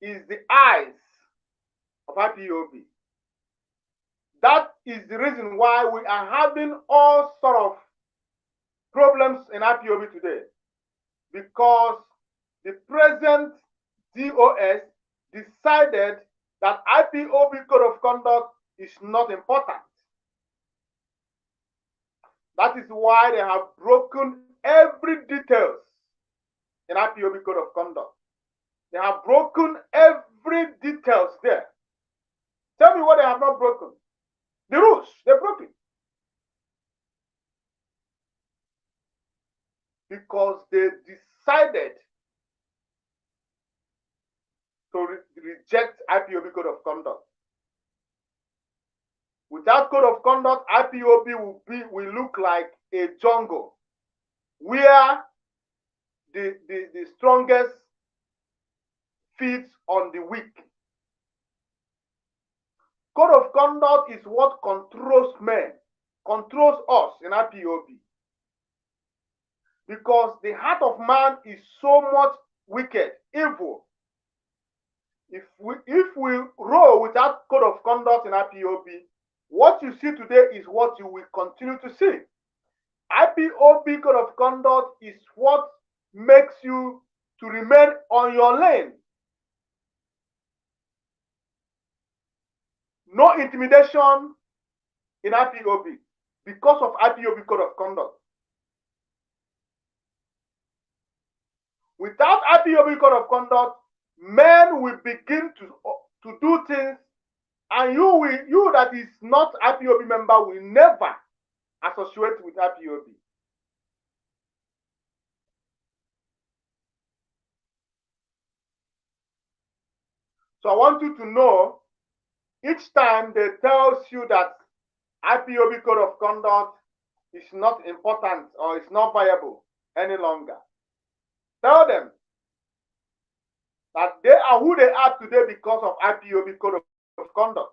is the eyes of IPOB. That is the reason why we are having all sort of problems in IPOB today, because the present DOS decided that IPOB Code of Conduct is not important. That is why they have broken every details in IPOB Code of Conduct. They have broken every details there. Tell me what they have not broken. The rules, they broke it. Because they decided to reject IPOB Code of Conduct. Without Code of Conduct, IPOB will look like a jungle where the strongest feeds on the weak. Code of Conduct is what controls men, controls us in IPOB. Because the heart of man is so much wicked, evil. If we roll without Code of Conduct in IPOB, what you see today is what you will continue to see. IPOB Code of Conduct is what makes you to remain on your lane. No intimidation in IPOB because of IPOB Code of Conduct. Without IPOB Code of Conduct, men will begin to do things, and you that is not IPOB member will never associate with IPOB. So I want you to know, each time they tells you that IPOB Code of Conduct is not important or is not viable any longer, tell them that they are who they are today because of IPOB Code of Conduct.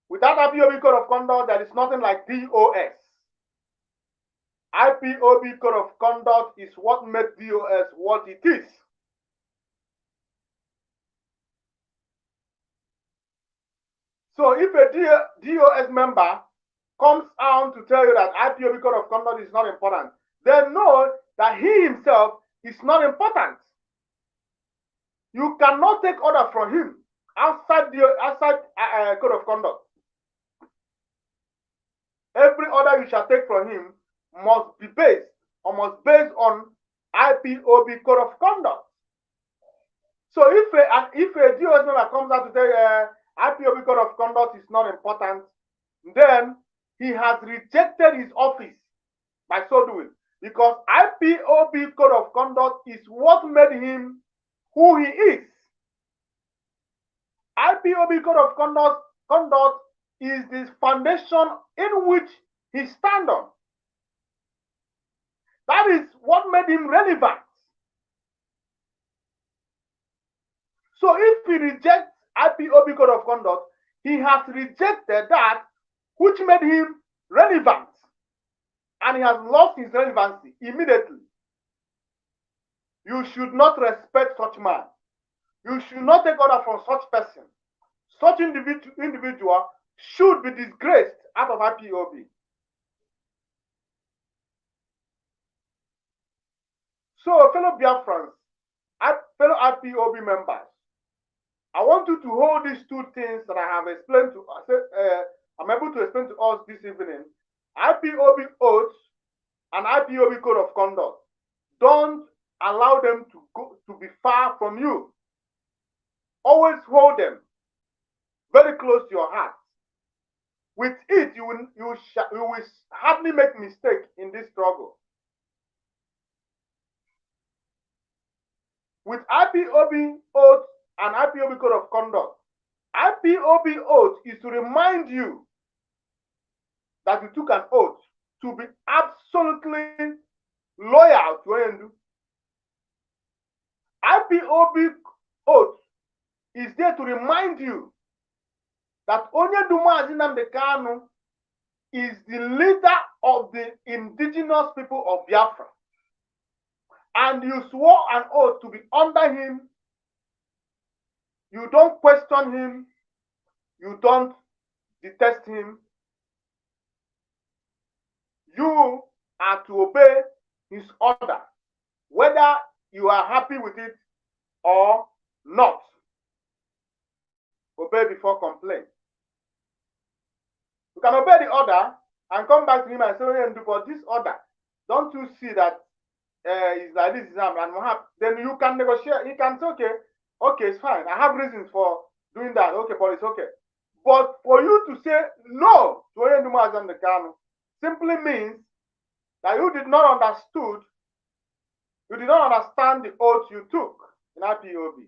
Without IPOB Code of Conduct, there is nothing like DOS. IPOB Code of Conduct is what made DOS what it is. So if a DOS member comes out to tell you that IPOB Code of Conduct is not important, then know that he himself is not important. You cannot take order from him outside Code of Conduct. Every order you shall take from him must be based on IPOB Code of Conduct. So if a DOS member comes out to say IPOB Code of Conduct is not important, then he has rejected his office by so doing, because IPOB Code of Conduct is what made him who he is. IPOB Code of Conduct is the foundation in which he stands on. That is what made him relevant. So if he rejects IPOB Code of Conduct, he has rejected that which made him relevant, and he has lost his relevancy immediately. You should not respect such man. You should not take order from such person. Such individual should be disgraced out of IPOB. So, fellow Biafrans, fellow IPOB members, I want you to hold these two things that I have explained to us. I'm able to explain to us this evening. IPOB oaths and IPOB code of conduct. Don't allow them to be far from you. Always hold them very close to your heart. With it, you will hardly make mistake in this struggle. With IPOB oath and IPOB code of conduct, IPOB oath is to remind you that you took an oath to be absolutely loyal to ONDU. IPOB oath is there to remind you that Onyedu Mazi Nnamdi Kanu is the leader of the indigenous people of Biafra. And you swore an oath to be under him. You don't question him. You don't detest him. You are to obey his order, whether you are happy with it or not. Obey before complain. You can obey the order and come back to him and say, but this order, don't you see that it's like this, then you can negotiate. You can say, okay, it's fine. I have reasons for doing that. Okay, but it's okay. But for you to say no to Onyedu Mazi Nnamdi Kanu simply means that you did not understand the oath you took in IPOB.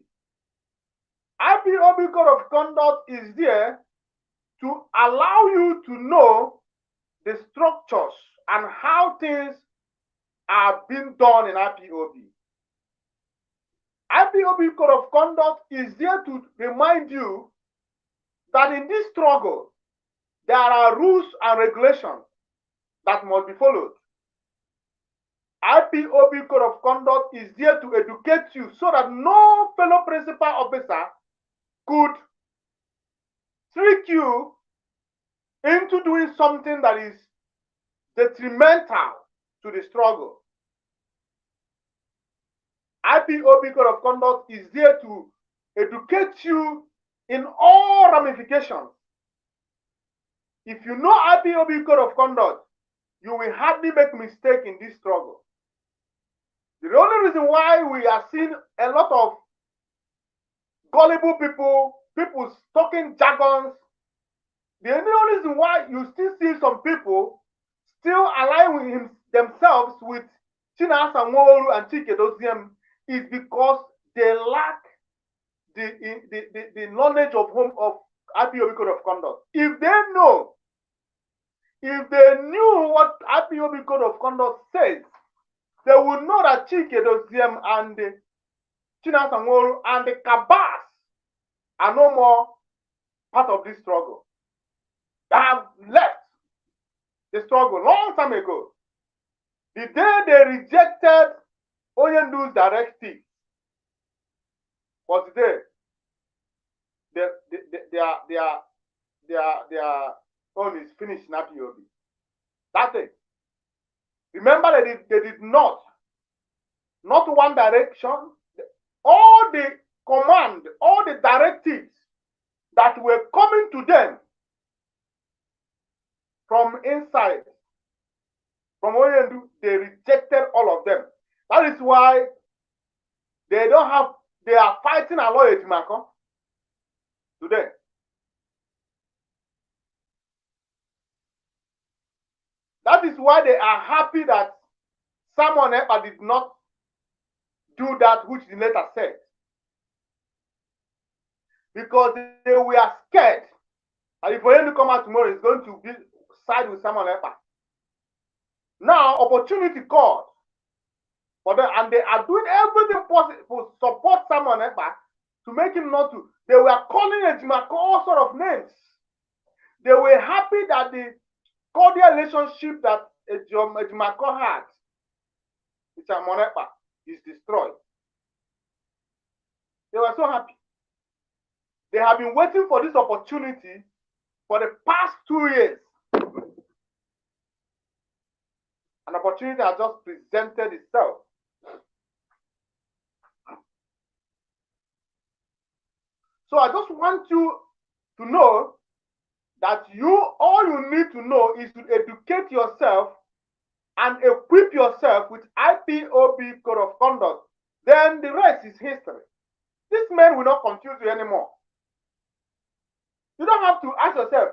IPOB code of conduct is there to allow you to know the structures and how things are being done in IPOB. IPOB code of conduct is there to remind you that in this struggle, there are rules and regulations that must be followed. IPOB code of conduct is there to educate you so that no fellow principal officer could trick you into doing something that is detrimental to the struggle. IPOB code of conduct is there to educate you in all ramifications. If you know IPOB code of conduct, you will hardly make mistake in this struggle. The only reason why we are seeing a lot of gullible people talking jargons, the only reason why you still see some people still aligning themselves with Chinasa Nworu and Chike Doziem is because they lack the knowledge of IPOB code of conduct. If they knew what IPOB code of conduct says, they would know that Chike Doziem and Chinasa Nworu and the Kabas are no more part of this struggle. They have left the struggle long time ago. The day they rejected Onyendu's directive was the day their own is finished in IPOB. That's it. Remember that they did not one direction. All the command, all the directives that were coming to them from inside, from Onyendu, they rejected all of them. That is why they are fighting Aloy Ejimakor today. That is why they are happy that Samuel Ekpa did not do that which the letter said. Because they were scared that if Onyendu come out tomorrow, it's going to be side with Samuel Ekpa. Now, opportunity called for them, and they are doing everything possible to support Samuel Ekpa to make him not to. They were calling Ejimakor all sort of names. They were happy that the cordial relationship that Ejimakor had with Samuel Ekpa is destroyed. They were so happy. They have been waiting for this opportunity for the past 2 years. An opportunity has just presented itself. So I just want you to know that all you need to know is to educate yourself and equip yourself with IPOB code of conduct. Then the rest is history. This man will not confuse you anymore. You don't have to ask yourself,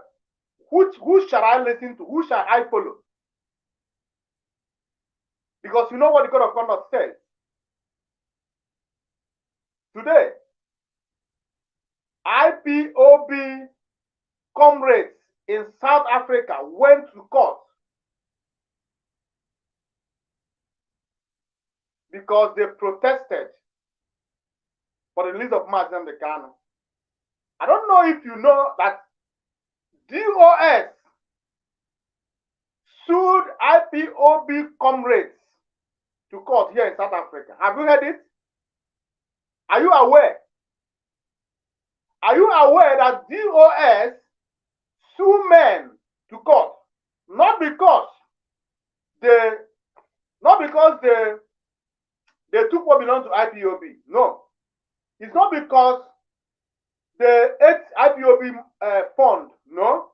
who shall I listen to? Who shall I follow? Because you know what the code of conduct says. Today, IPOB comrades in South Africa went to court because they protested for the release of Mazi Nnamdi Kanu. I don't know if you know that DOS sued IPOB comrades to court here in South Africa. Have you heard it? Are you aware? Are you aware that DOS sue men to court? Not because they took what belonged to IPOB. No. It's not because they ate IPOB fund. No.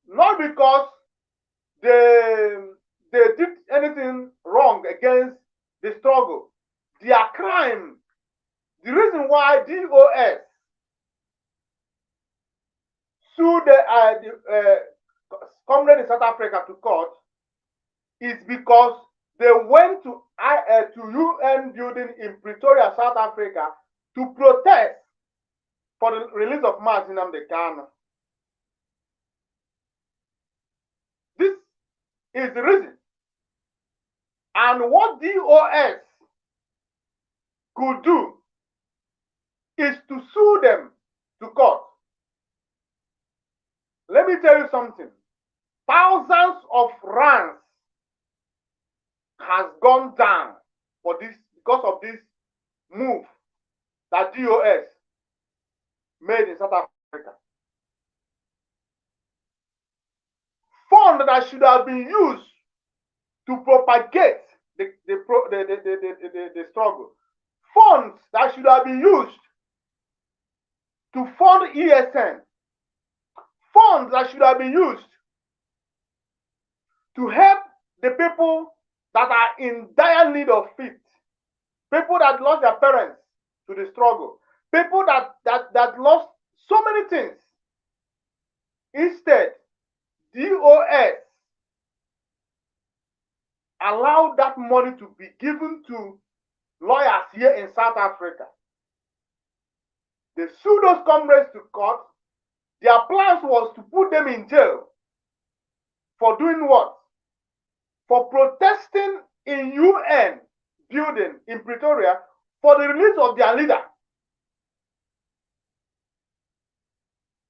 Not because they did anything wrong against the struggle. Their crime, the reason why DOS sued the comrade in South Africa to court is because they went to UN building in Pretoria, South Africa, to protest for the release of Mazi Nnamdi Kanu. This is the reason. And what DOS could do is to sue them to court. Let me tell you something. Thousands of rands has gone down for this because of this move that DOS made in South Africa. Funds that should have been used to propagate the struggle. Funds that should have been used to fund ESN. Funds that should have been used to help the people that are in dire need of feet. People that lost their parents to the struggle. People that lost so many things. Instead, DOS allowed that money to be given to lawyers here in South Africa. They sued those comrades to court. Their plans was to put them in jail for doing what? For protesting in UN building in Pretoria for the release of their leader.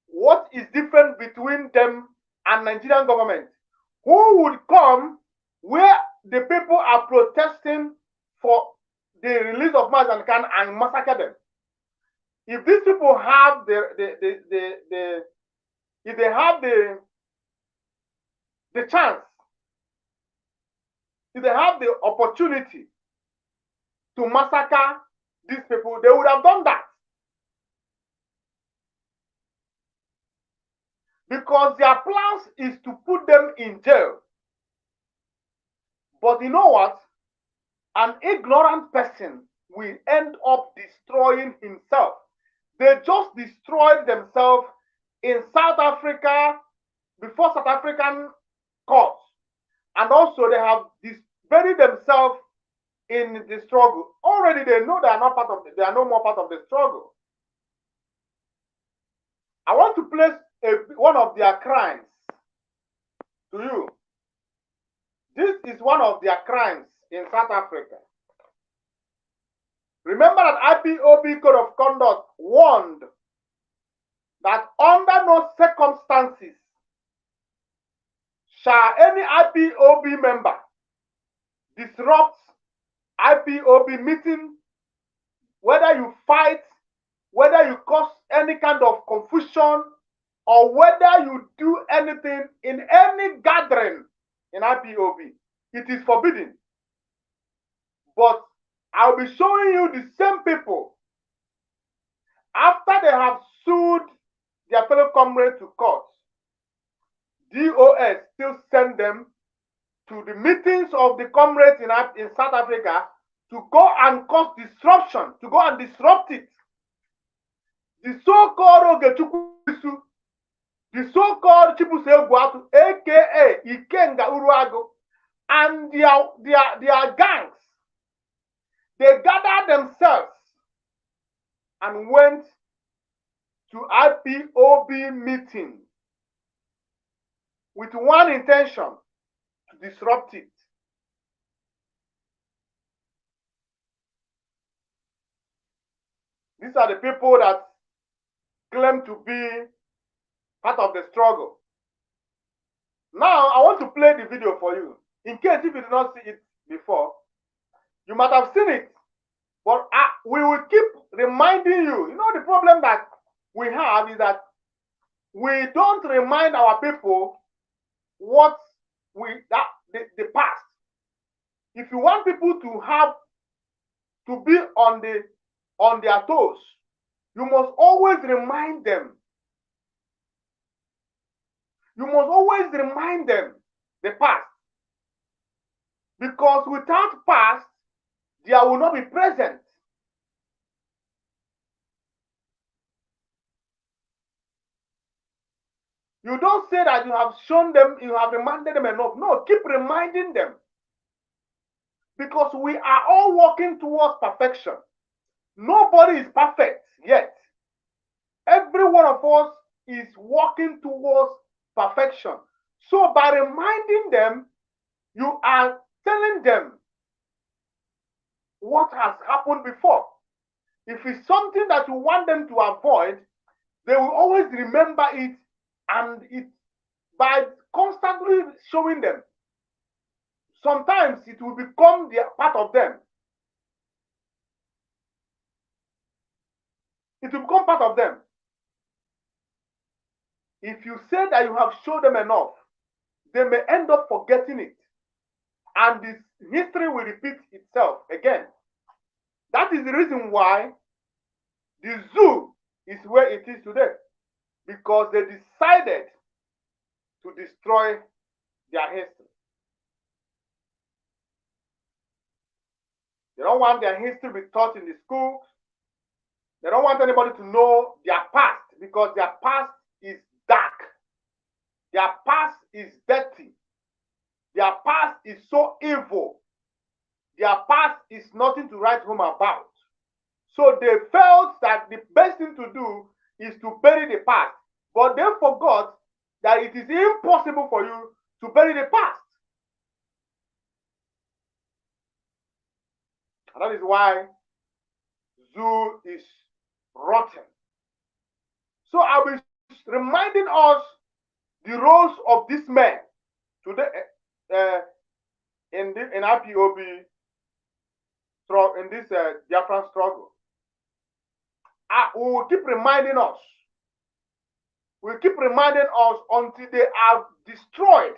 What is different between them and Nigerian government? Who would come where the people are protesting for the release of Mazi Nnamdi Kanu and massacre them? If these people have if they have the chance, if they have the opportunity to massacre these people, they would have done that. Because their plans is to put them in jail. But you know what? An ignorant person will end up destroying himself. They just destroyed themselves in South Africa before South African courts. And also they have buried themselves in the struggle. Already they know they are not part of they are no more part of the struggle. I want to place one of their crimes to you. This is one of their crimes in South Africa. Remember that IPOB Code of Conduct warned that under no circumstances shall any IPOB member disrupt IPOB meeting, whether you fight whether you cause any kind of confusion, or whether you do anything in any gathering in IPOB, it is forbidden. But I'll be showing you the same people, after they have sued their fellow comrades to court, DOS still send them to the meetings of the comrades in South Africa to go and cause disruption, to go and disrupt it. The so-called Ogechukwu, the so-called Chibuse Egwuatu, aka Ikenga Uruago, and their gangs, they gathered themselves and went to IPOB meeting with one intention, to disrupt it. These are the people that claim to be part of the struggle. Now, I want to play the video for you. In case if you did not see it before, you might have seen it, but we will keep reminding you. You know, the problem that we have is that we don't remind our people what the past. If you want people to be on their toes, you must always remind them. You must always remind them the past. Because without past, there will not be present. You don't say that you have shown them, you have reminded them enough. No, keep reminding them. Because we are all working towards perfection. Nobody is perfect yet. Every one of us is working towards perfection. So by reminding them, you are telling them what has happened before. If it's something that you want them to avoid, they will always remember it, and it by constantly showing them. Sometimes it will become part of them. It will become part of them. If you say that you have shown them enough, they may end up forgetting it. And this history will repeat itself again. That is the reason why the zoo is where it is today. Because they decided to destroy their history. They don't want their history to be taught in the schools. They don't want anybody to know their past, because their past is dark. Their past is dirty. Their past is so evil. Their past is nothing to write home about. So they felt that the best thing to do is to bury the past. But they forgot that it is impossible for you to bury the past. And that is why zoo is rotten. So I'll be reminding us the roles of these men today in IPOB, in this Biafran struggle. We will keep reminding us. We'll keep reminding us until they are destroyed,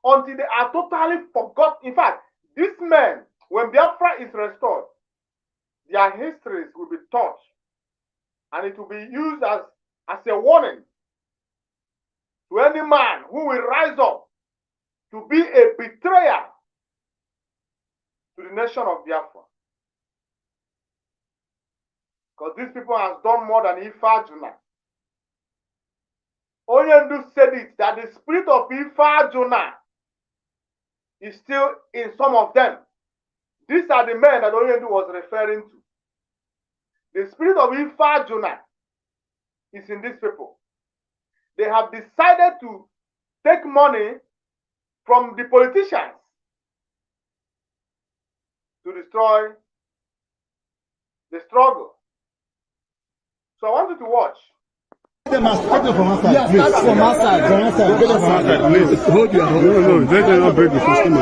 until they are totally forgotten. In fact, these men, when Biafra is restored, their histories will be taught, and it will be used as a warning to any man who will rise up to be a betrayer to the nation of Biafra. Because these people have done more than Ifa Juna. Onyendu said it, that the spirit of Ifa Juna is still in some of them. These are the men that Onyendu was referring to. The spirit of Ifa Juna is in these people. They have decided to take money from the politicians to destroy the struggle. So I want you to watch. They must take them from outside. Yes, that's from outside. From outside. Get them from outside. Please. Hold your hand. No, let them not break the system.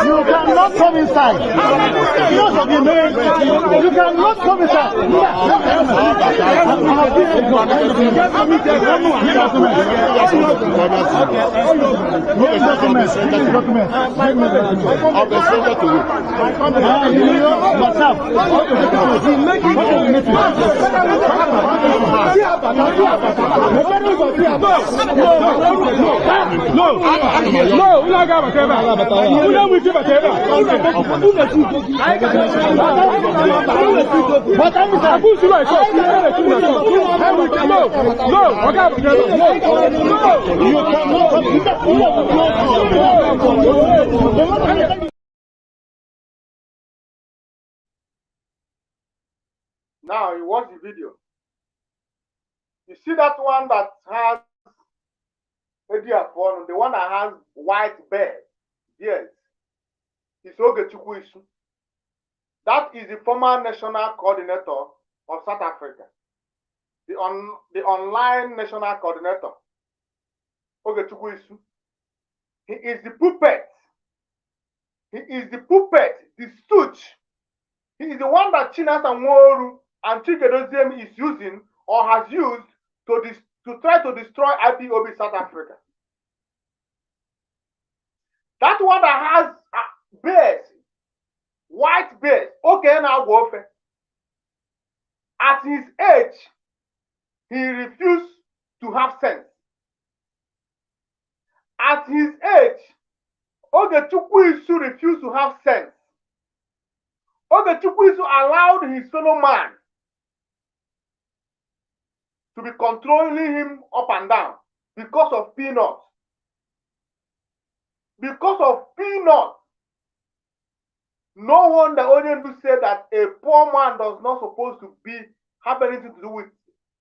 You cannot come inside. You cannot come inside. Now you watch the video. You see that one that has the one that has white beard. Yes. It's Ogechukwu Isu. That is the former national coordinator of South Africa. The online national coordinator. Ogechukwu Isu. He is the puppet. He is the puppet, the stooge. He is the one that Chinas and Nworu and Chigedoziem is using or has used to try to destroy IPOB South Africa. That one that has bears, white bears, okay, now go off. At his age, he refused to have sense. At his age, Ogechukwu Isu refused to have sense. Ogechukwu Isu allowed his fellow man to be controlling him up and down because of peanuts. Because of peanuts. No wonder Onyendu said that a poor man does not supposed to have anything to do with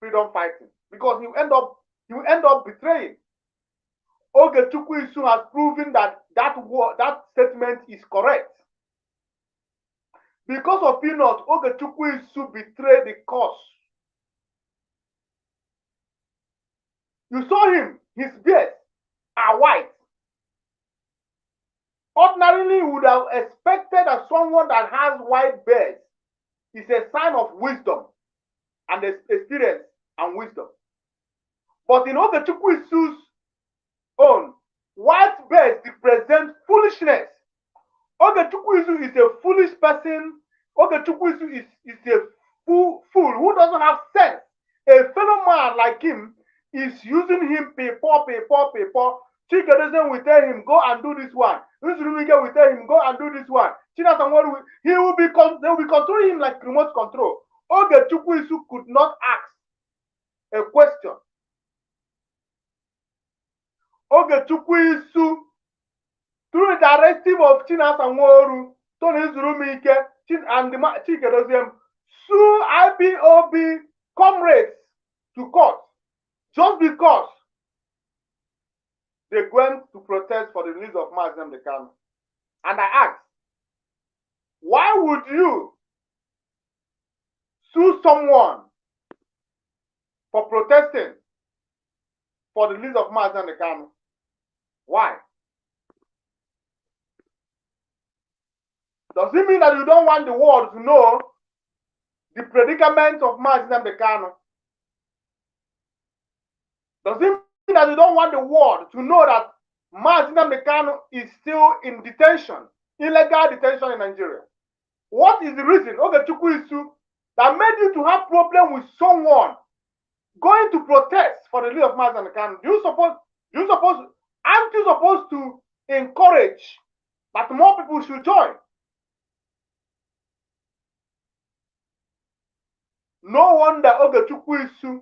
freedom fighting because he will end up betraying. Ogechukwu Isu has proven that statement is correct. Because of peanuts, Ogechukwu Isu betrayed the cause. You saw him, his beard are white. Ordinarily, you would have expected that someone that has white beard is a sign of wisdom and experience and wisdom. But in Ogechukwu Isu's own, white beard represents foolishness. Ogechukwu Isu is a foolish person. Ogechukwu Isu is a fool who doesn't have sense. A fellow man like him is using him paper. Chigedoziem will tell him, go and do this one. Nzurumike will tell him, go and do this one. Chinas and Nworu they will be controlling him like remote control. Ogechukwu Isu could not ask a question. Ogechukwu Isu, through the directive of Chinas and Nworu, Tony Nzurumike, and Chigedoziem, sue IPOB comrades to court just because they went to protest for the release of Mazi Nnamdi Kanu. And I asked, why would you sue someone for protesting for the release of Mazi Nnamdi Kanu? Why? Does it mean that you don't want the world to know the predicament of Mazi Nnamdi Kanu? Does it mean that you don't want the world to know that Mazi Nnamdi Kanu is still in detention, illegal detention in Nigeria? What is the reason, Ogechukwu Isu, that made you to have problem with someone going to protest for the release of Mazi Nnamdi Kanu, aren't you supposed to encourage that more people should join? No wonder Ogechukwu Isu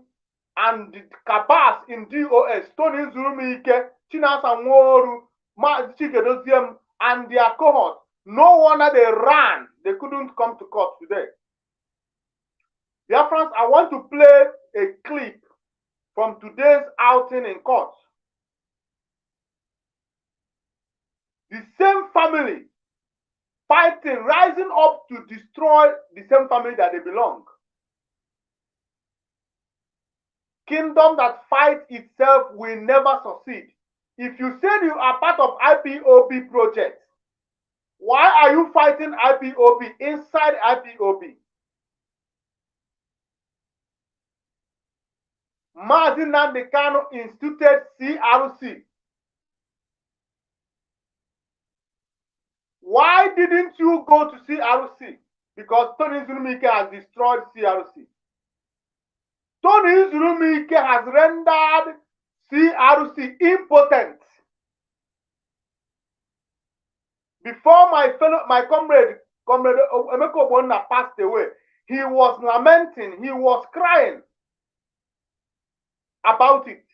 and the cabals in DOS, Tony Nzurumike, Chinasa Nworu, Mazi Chigedoziem, and their cohort, no wonder they ran. They couldn't come to court today. Dear friends, I want to play a clip from today's outing in court. The same family fighting, rising up to destroy the same family that they belong. Kingdom that fights itself will never succeed. If you said you are part of IPOB project, why are you fighting IPOB inside IPOB? Mazi Nnamdi Kanu instituted CRC. Why didn't you go to CRC? Because Tony Nzurumike has destroyed CRC. Tony Nzurumike has rendered CRC impotent. Before my comrade Emeka Ogbonna passed away, he was lamenting, he was crying about it.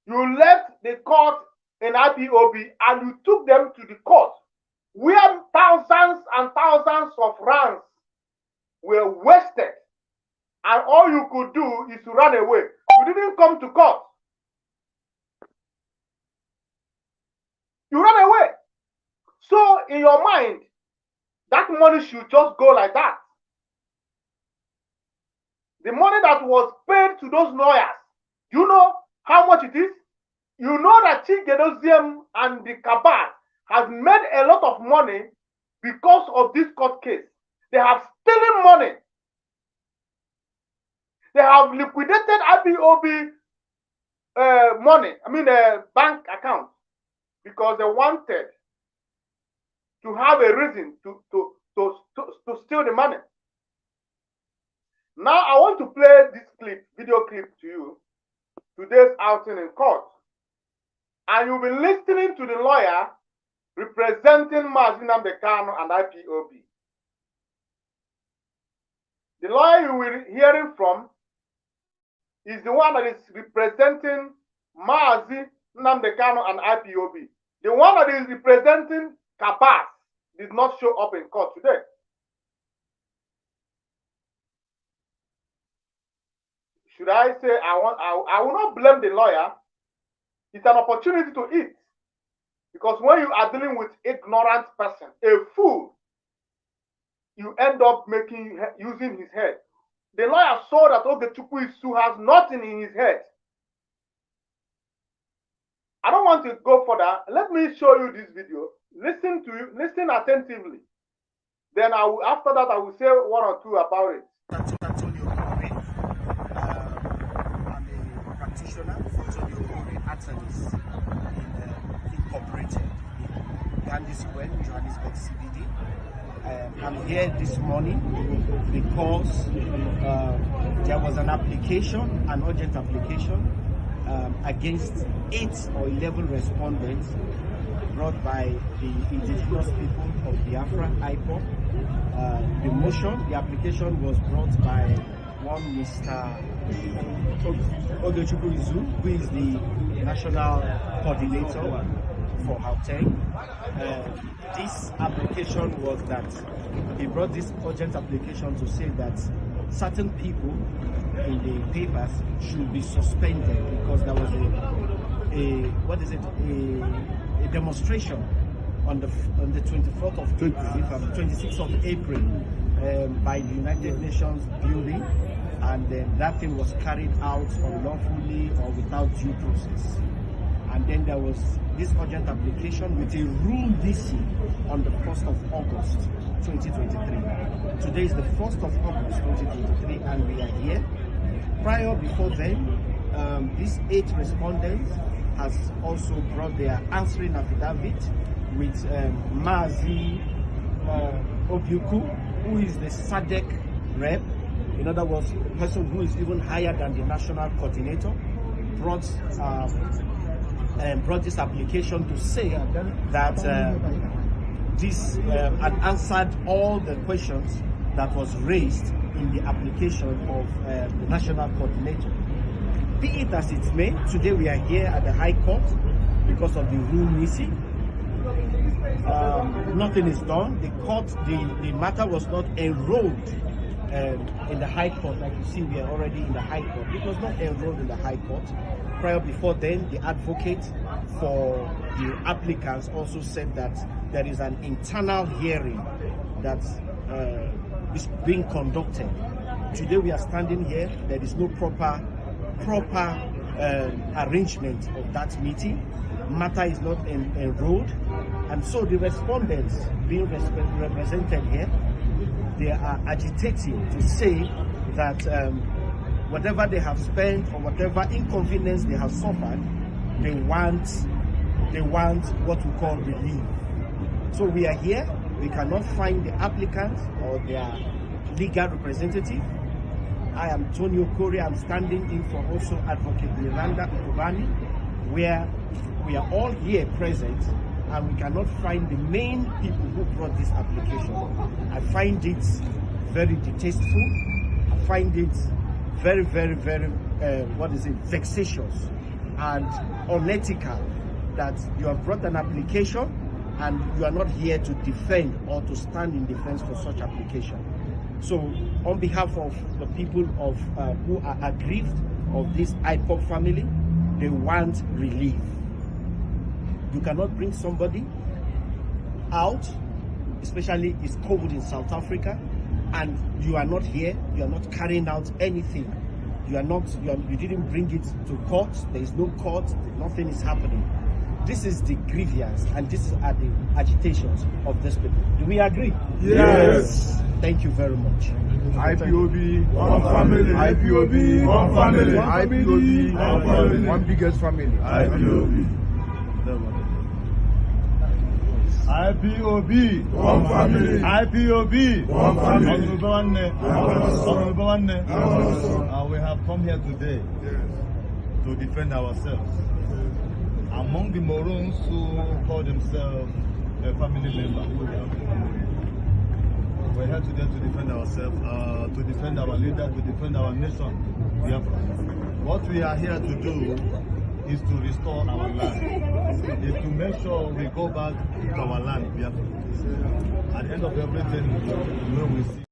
You left the court in IPOB and you took them to the court where thousands and thousands of rands were wasted, and all you could do is to run away. You didn't come to court. You ran away. So in your mind, that money should just go like that. The money that was paid to those lawyers, do you know how much it is? You know that Chigedoziem and the cabal has made a lot of money because of this court case. They have stolen money. They have liquidated IPOB money, bank account, because they wanted to have a reason to steal the money. Now I want to play this video clip to you, today's outing in court. And you'll be listening to the lawyer representing Mazi Nnamdi Kanu and IPOB. The lawyer you will be hearing from is the one that is representing Mazi Nnamdi Kanu and IPOB. The one that is representing Kabas did not show up in court today. Should I say I will not blame the lawyer. It's an opportunity to eat. Because when you are dealing with ignorant person, a fool, you end up using his head. The lawyer saw that Ogechukwu Isu has nothing in his head. I don't want to go further. Let me show you this video. Listen attentively. Then after that I will say one or two about it. Practitioner, attorneys incorporated in Gandhi Square, Johannesburg CBD. I'm here this morning because there was an application, an urgent application against 8 or 11 respondents brought by the indigenous people of Biafra, IPOB. The application was brought by one Mr. Ogechukwu Isu, who is the national coordinator for Gauteng. This application was that he brought this urgent application to say that certain people in the papers should be suspended because there was a demonstration on the 24th of April, 26th of April by the United Nations building, and then that thing was carried out unlawfully or without due process. And then there was this urgent application with a rule DC on the 1st of August 2023. Today is the 1st of August 2023 and we are here. Before then, these 8 respondents has also brought their answering affidavit with Mazi Obiuku, who is the SADC rep, In other words, a person who is even higher than the national coordinator brought this application to say that this had answered all the questions that was raised in the application of the national coordinator. Be it as it may, today we are here at the High Court because of the rule missing. Nothing is done. The matter was not enrolled in the High Court. Like you see, we are already in the High Court. It was not enrolled in the High Court. Before then, the advocate for the applicants also said that there is an internal hearing that is being conducted. Today we are standing here. There is no proper arrangement of that meeting. Matter is not enrolled, and so the respondents being represented here, they are agitating to say that whatever they have spent or whatever inconvenience they have suffered, they want what we call relief. So we are here. We cannot find the applicant or their legal representative. I am Tony Okori. I'm standing in for also Advocate Miranda Ukubani, where we are all here present and we cannot find the main people who brought this application. I find it very distasteful. I find it very, very, very, vexatious and unethical that you have brought an application and you are not here to defend or to stand in defense for such application. So on behalf of the people of who are aggrieved of this IPOB family, they want relief. You cannot bring somebody out, especially it's COVID in South Africa, and you are not here, you are not carrying out anything. You didn't bring it to court, there is no court, nothing is happening. This is the grievance and these are the agitations of these people. Do we agree? Yes. Thank you very much. IPOB, one family. IPOB, one family. IPOB, one family. One biggest family. IPOB. IPOB, one family. IPOB, one family. We have come here today to defend ourselves. Among the Maroons who call themselves a family member, we're here today to defend ourselves, to defend our leader, to defend our nation. What we are here to do is to restore our land, is to make sure we go back to our land. At the end of everything, we will see.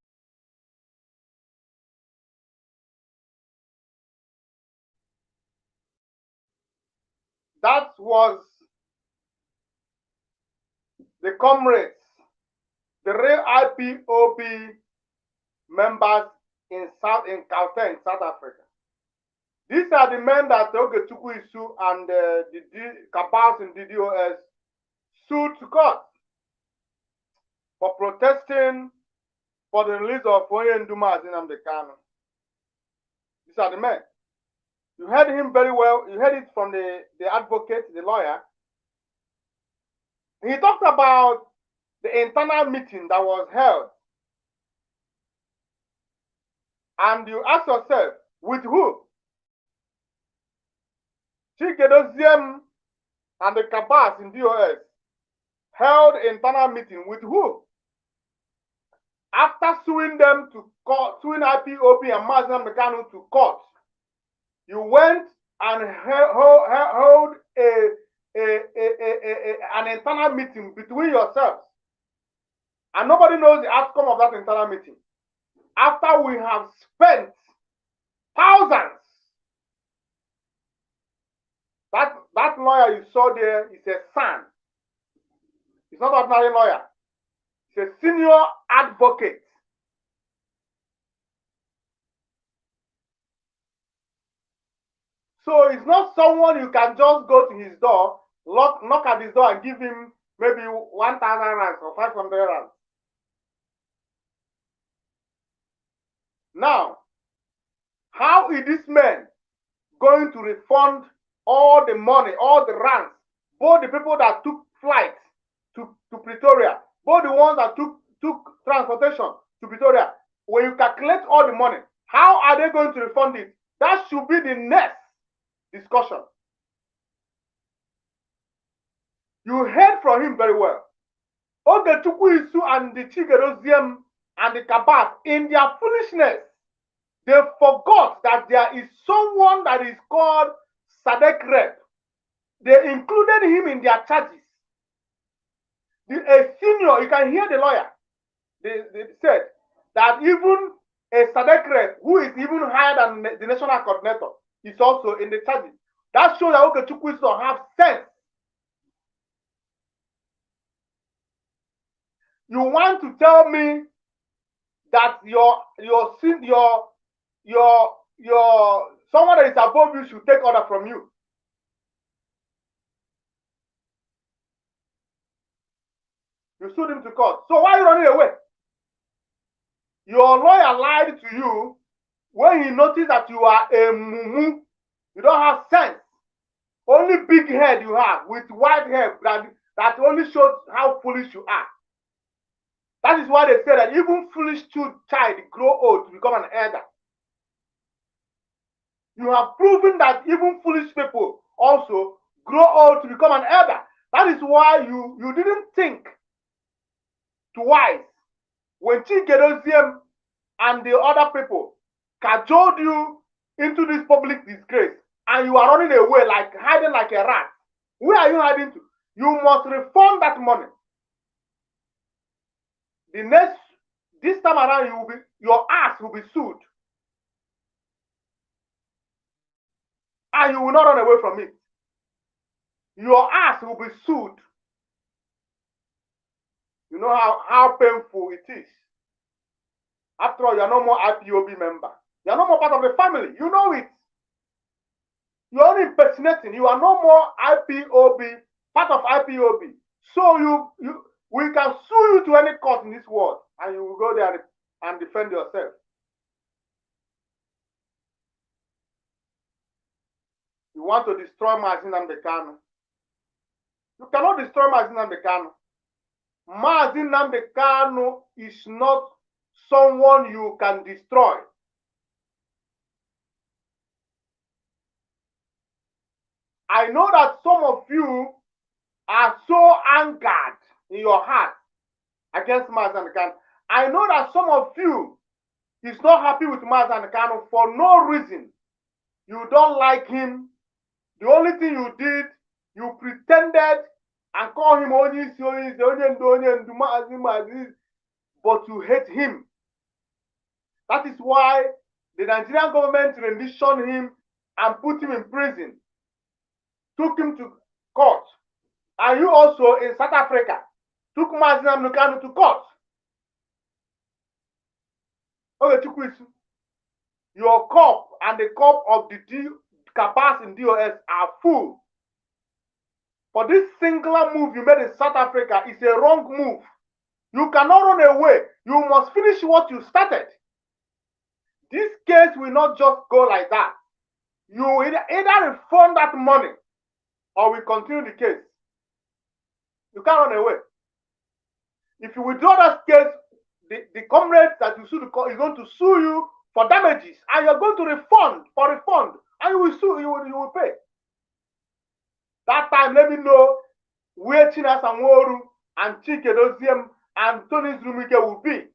That was the comrades, the real IPOB members in Gauteng, South Africa. These are the men that Ogechukwu Isu and the Cabals in DDoS sued to court for protesting for the release of Onye Nduma Nnamdi Kanu. These are the men. You heard him very well. You heard it from the advocate, the lawyer. He talked about the internal meeting that was held. And you ask yourself, with who? Chigedoziem and the Kabas in DOS held internal meeting with who? After suing them to court, suing IPOB and Mazam Mekano to court, you went and held an internal meeting between yourselves. And nobody knows the outcome of that internal meeting. After we have spent thousands, that lawyer you saw there is a son. He's not an ordinary lawyer. He's a senior advocate. So it's not someone you can just go to his door, knock at his door and give him maybe 1,000 rands or 500 rands. Now, how is this man going to refund all the money, all the rands, both the people that took flights to Pretoria, both the ones that took transportation to Pretoria? When you calculate all the money, How are they going to refund it? That should be the next discussion. You heard from him very well. Ogechukwu Isu and the Chigeroziem and the Kabas, in their foolishness, they forgot that there is someone that is called Sadek Rep. They included him in their charges. A senior, you can hear the lawyer. They said that even a Sadek Rep, who is even higher than the national coordinator, is also in the charges. That shows that Ogechukwu Isu have sense. You want to tell me that your someone that is above you should take order from you? You sued him to court. So why are you running away? Your lawyer lied to you when he noticed that you are a mumu. You don't have sense. Only big head you have with white hair that only shows how foolish you are. That is why they say that even foolish child grow old to become an elder. You have proven that even foolish people also grow old to become an elder. That is why you didn't think twice when Chigeroziem and the other people cajoled you into this public disgrace and you are running away, like hiding like a rat. Where are you hiding to? You must refund that money. This time around, your ass will be sued. And you will not run away from it. Your ass will be sued. You know how painful it is. After all, you are no more IPOB member. You are no more part of the family. You know it. You are only impersonating. You are no more IPOB, part of IPOB. So we can sue you to any court in this world, and you will go there and defend yourself. You want to destroy Mazi Nnamdi Kanu. You cannot destroy Mazi Nnamdi Kanu. Mazi Nnamdi Kanu is not someone you can destroy. I know that some of you are so angered in your heart against Mazi Nnamdi Kanu. I know that some of you is not happy with Mazi Nnamdi Kanu for no reason. You don't like him. The only thing you did, you pretended and called him Onye, but you hate him. That is why the Nigerian government renditioned him and put him in prison, took him to court. And you also in South Africa took Mazi Nnamdi Kanu to court. Ogechukwu Isu, your cup and the cup of the Kabas in DOS are full. For this singular move you made in South Africa is a wrong move. You cannot run away. You must finish what you started. This case will not just go like that. You will either refund that money or we continue the case. You can't run away. If you withdraw that case, the comrade that you sue is going to sue you for damages, and you're going to refund, and you will sue, you will pay. That time, let me know where Chinasa Nworu and Chigeroziem and Tony Zurumike will be.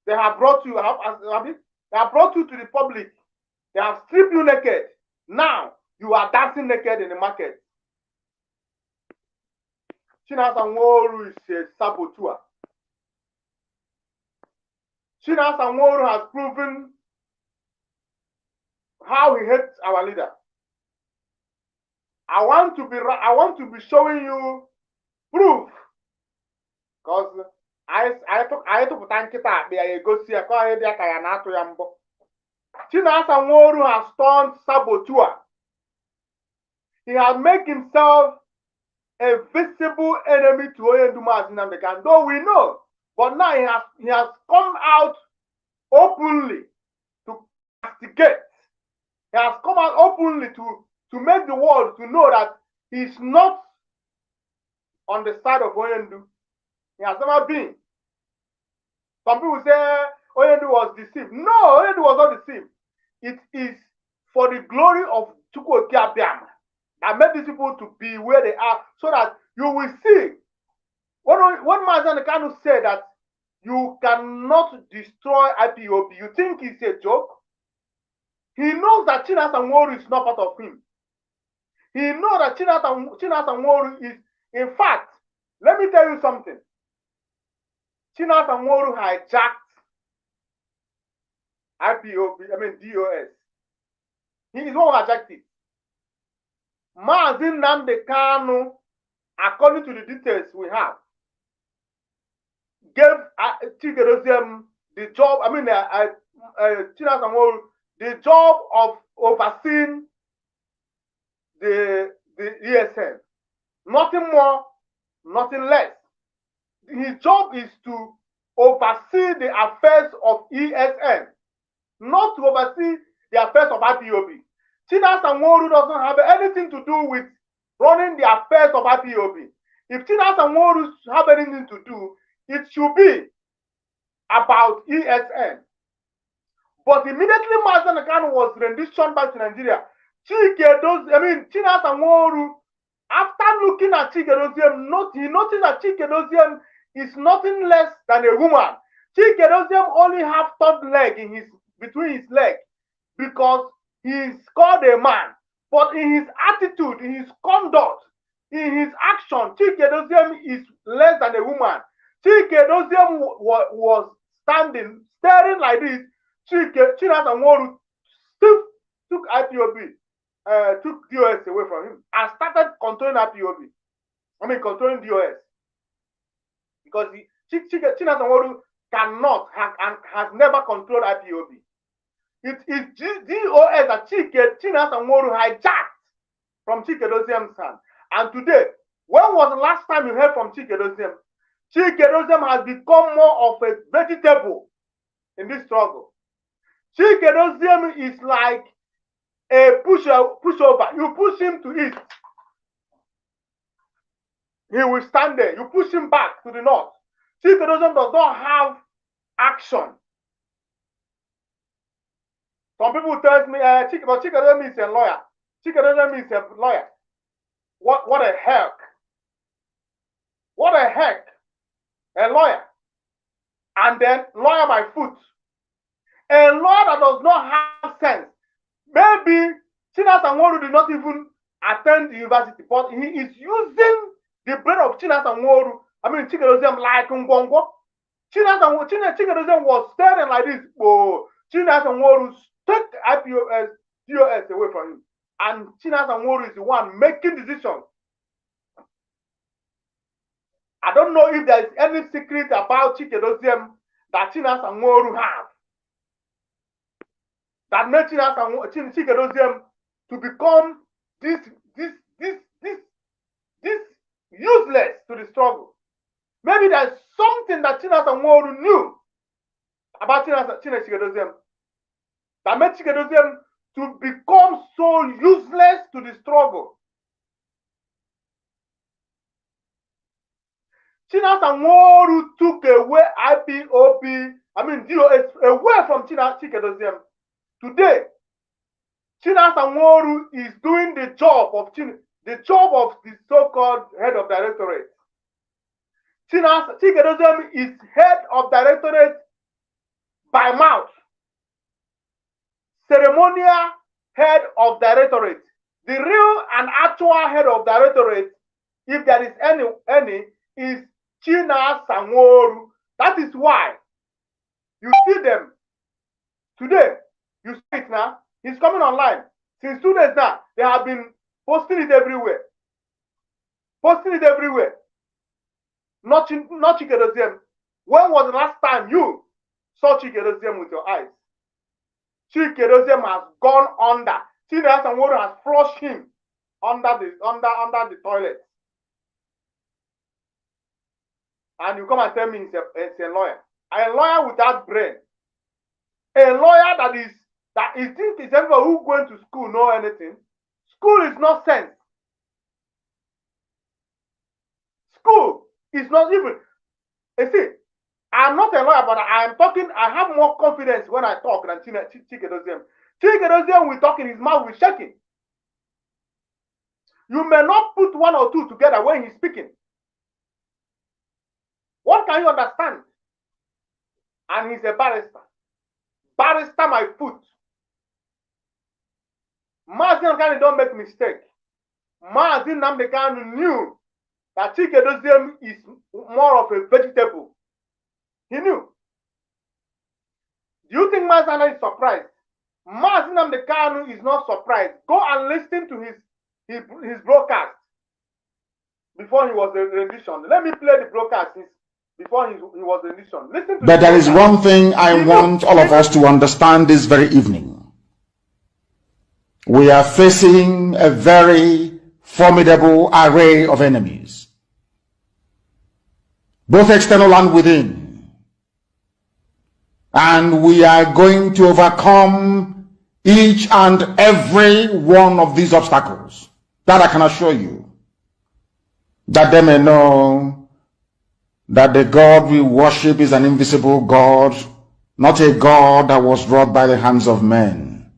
They have brought you, they have brought you to the public. They have stripped you naked. Now you are dancing naked in the market. Chinasa Nworu is a saboteur. Chinasa Nworu has proven how he hates our leader. I want to be showing you proof, because Chinasa Nworu has turned saboteur. He has made himself a visible enemy to Mazi Nnamdi Kanu, though we know, but now he has come out openly to castigate. He has come out openly to make the world to know that he's not on the side of Oyendu. He has never been. Some people say Oyedu was deceived. No, Oyedu was not deceived. It is for the glory of Chukwu Okiabiam that made these people to be where they are, so that you will see. One man Kanu said that you cannot destroy IPOB. You think it's a joke? He knows that Chinas and Woru is not part of him. He knows that Chinas and Woru is, in fact, let me tell you something. Chinas and Woru hijacked IPOB, DOS. He is one who hijacked it. Mazin Namde Kanu, according to the details we have, gave Chikerosium the job, Chinas and Woru, the job of overseeing the ESN. Nothing more, nothing less. His job is to oversee the affairs of ESN, not to oversee the affairs of IPOB. Chinas and Woru doesn't have anything to do with running the affairs of IPOB. If Chinas and Woru have anything to do, it should be about ESN. But immediately Mazen Khan was renditioned back to Nigeria, Chinas and Woru, after looking at Chikedosium, he noticed that Chikedosium is nothing less than a woman. Chikedosium only have third leg between his legs because he is called a man. But in his attitude, in his conduct, in his action, Chikedosium is less than a woman. Chikedosium was standing, staring like this. Chinas and Woru took IPOB, took DOS away from him and started controlling IPOB. Controlling DOS. Because Chinas and Woru cannot and has never controlled IPOB. It is DOS that Chinas and Woru hijacked from Chikedosium's hand. And today, when was the last time you heard from Chikedosium? Chikedosium has become more of a vegetable in this struggle. Chikedosium is like a pushover. You push him to east, he will stand there. You push him back to the north. Chikedosium does not have action. Some people tell me, Chikedosium is a lawyer. Chikedosium is a lawyer. What a heck. What a heck. A lawyer. And then lawyer by foot. A lawyer that does not have sense. Maybe Chinas and Woru did not even attend the university, but he is using the brain of Chinas and Woru. Chikedosium like Ngongo. Chikedosium was staring like this. Oh, Chinas and Woru took DOS away from him. And Chinas and Woru is the one making decisions. I don't know if there is any secret about Chikedosium that Chinas and Woru have that made Chikedosium to become this useless to the struggle. Maybe there's something that Chinas and Woru knew about Chikedosium that made Chikedosium to become so useless to the struggle. Chinas and Woru took away IPOB, DOS, away from Chikedosium. Today, Chinas and Woru is doing the job of the so-called head of directorate. Chikedosium is head of directorate by mouth. Ceremonial head of directorate. The real and actual head of directorate, if there is any, is Chinas and Woru. That is why you see them today. You see it now. He's coming online. Since 2 days now, they have been posting it everywhere. Posting it everywhere. Not Chikedosium. When was the last time you saw Chikedosium with your eyes? Chikedosium has gone under. Chinas and Woru has flushed him under the toilet. And you come and tell me it's a lawyer. A lawyer without brain. A lawyer that he thinks is everybody who going to school know anything. School is not sense. School is not even. You see, I'm not a lawyer, but I'm talking. I have more confidence when I talk than Chikedozium. Chikedozium will talk in his mouth, will shaking. You may not put one or two together when he's speaking. What can you understand? And he's a barrister. Barrister my foot. Mazin Namdekanu don't make mistake. Mazin Namdekanu knew that Chikedozium is more of a vegetable. He knew. Do you think Mazana is surprised? Mazin Namdekanu is not surprised. Go and listen to his broadcast before he was a rendition. Let me play the broadcast before he was a rendition. Listen to. But there is one thing I want all of us to understand this very evening. We are facing a very formidable array of enemies, both external and within. And we are going to overcome each and every one of these obstacles. That I can assure you. That they may know that the God we worship is an invisible God, not a God that was wrought by the hands of men.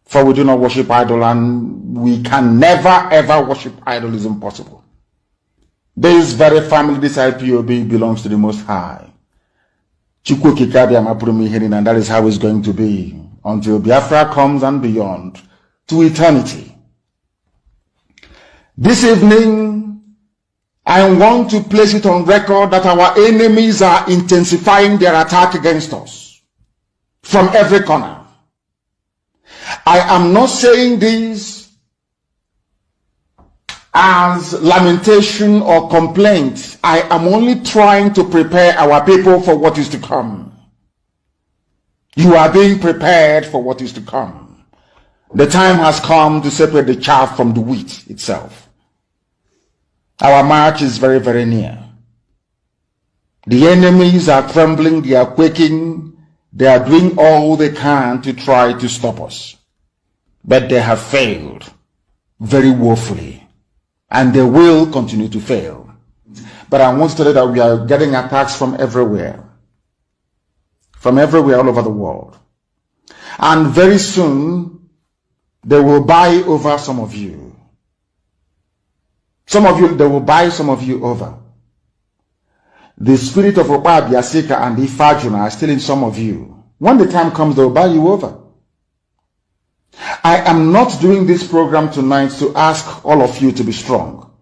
For we do not worship idol, and we can never ever worship idol. Is impossible. This very family, this IPOB, belongs to the Most High. And that is how it's going to be until Biafra comes and beyond to eternity. This evening, I want to place it on record that our enemies are intensifying their attack against us from every corner. I am not saying this as lamentation or complaint. I am only trying to prepare our people for what is to come. You are being prepared for what is to come. The time has come to separate the chaff from the wheat itself. Our march is very, very near. The enemies are trembling, they are quaking, they are doing all they can to try to stop us. But they have failed very woefully, and they will continue to fail. But I want to tell you that we are getting attacks from everywhere all over the world. And very soon, they will buy over some of you. They will buy some of you over. The spirit of Oba Biasika and Ifajuna are still in some of you. When the time comes, they will buy you over. I am not doing this program tonight to ask all of you to be strong.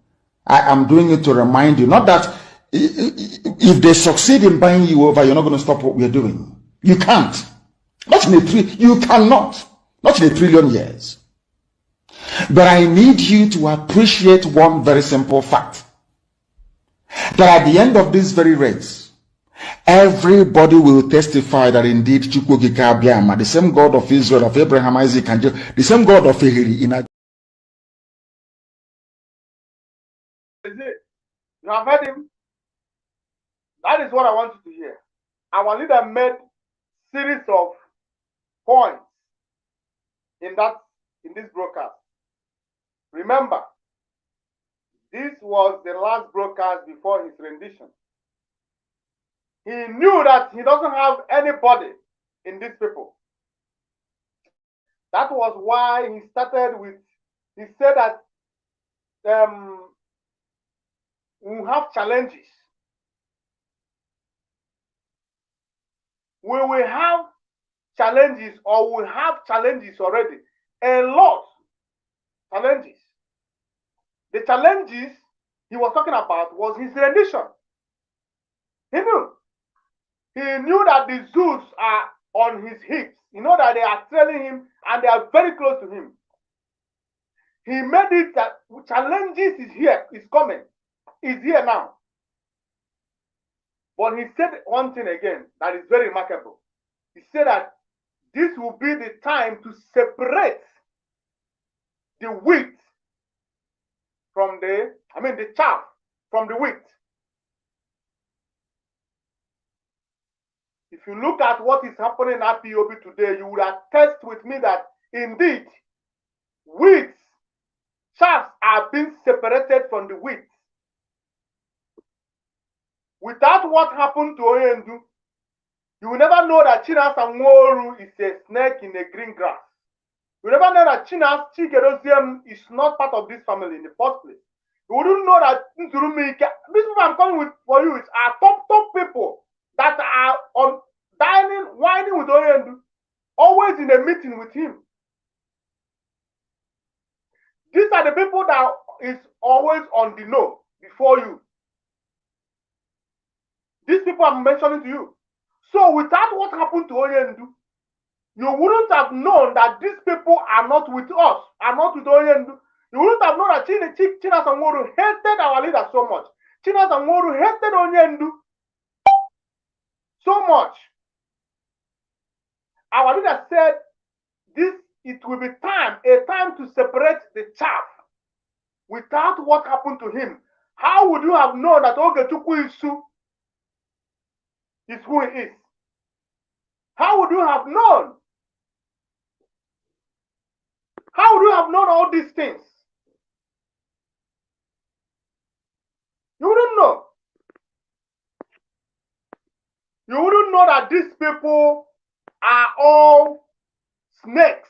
I am doing it to remind you, not that if they succeed in buying you over, you're not going to stop what we're doing. You can't. You cannot. Not in a trillion years. But I need you to appreciate one very simple fact. That at the end of this very race, everybody will testify that indeed Chukwukika Abiyama, the same God of Israel, of Abraham, Isaac, and Jacob, the same God of Ehiri in a... You have heard him. That is what I want you to hear. Our leader made series of points in this broadcast. Remember, this was the last broadcast before his rendition. He knew that he doesn't have anybody in these people. That was why he started with, he said that we have challenges. We will have challenges, or we have challenges already. A lot of challenges. The challenges he was talking about was his rendition. He knew. He knew that the Zeus are on his hips. You know that they are trailing him and they are very close to him. He made it that challenges is here, is coming, is here now. But he said one thing again that is very remarkable. He said that this will be the time to separate the wheat from the chaff from the wheat. If you look at what is happening at IPOB today, you would attest with me that indeed wheat, chaff are being separated from the wheat. Without what happened to Oyendu, you will never know that Chinas Nworu is a snake in the green grass. You will never know that Chinas Chikedoziem is not part of this family in the first place. You wouldn't know that these people I'm coming with for you are top people that are on whining with Oyendu, always in a meeting with him. These are the people that is always on the know before you. These people I'm mentioning to you. So without what happened to Oyendu, you wouldn't have known that these people are not with us, are not with Oyendu. You wouldn't have known that Chinas Nworu hated our leader so much. Chinas Nworu hated Oyendu so much. Our leader said, it will be a time to separate the chaff. Without what happened to him, how would you have known that Ogechukwu Isu is who he is? How would you have known? How would you have known all these things? You wouldn't know. You wouldn't know that these people are all snakes.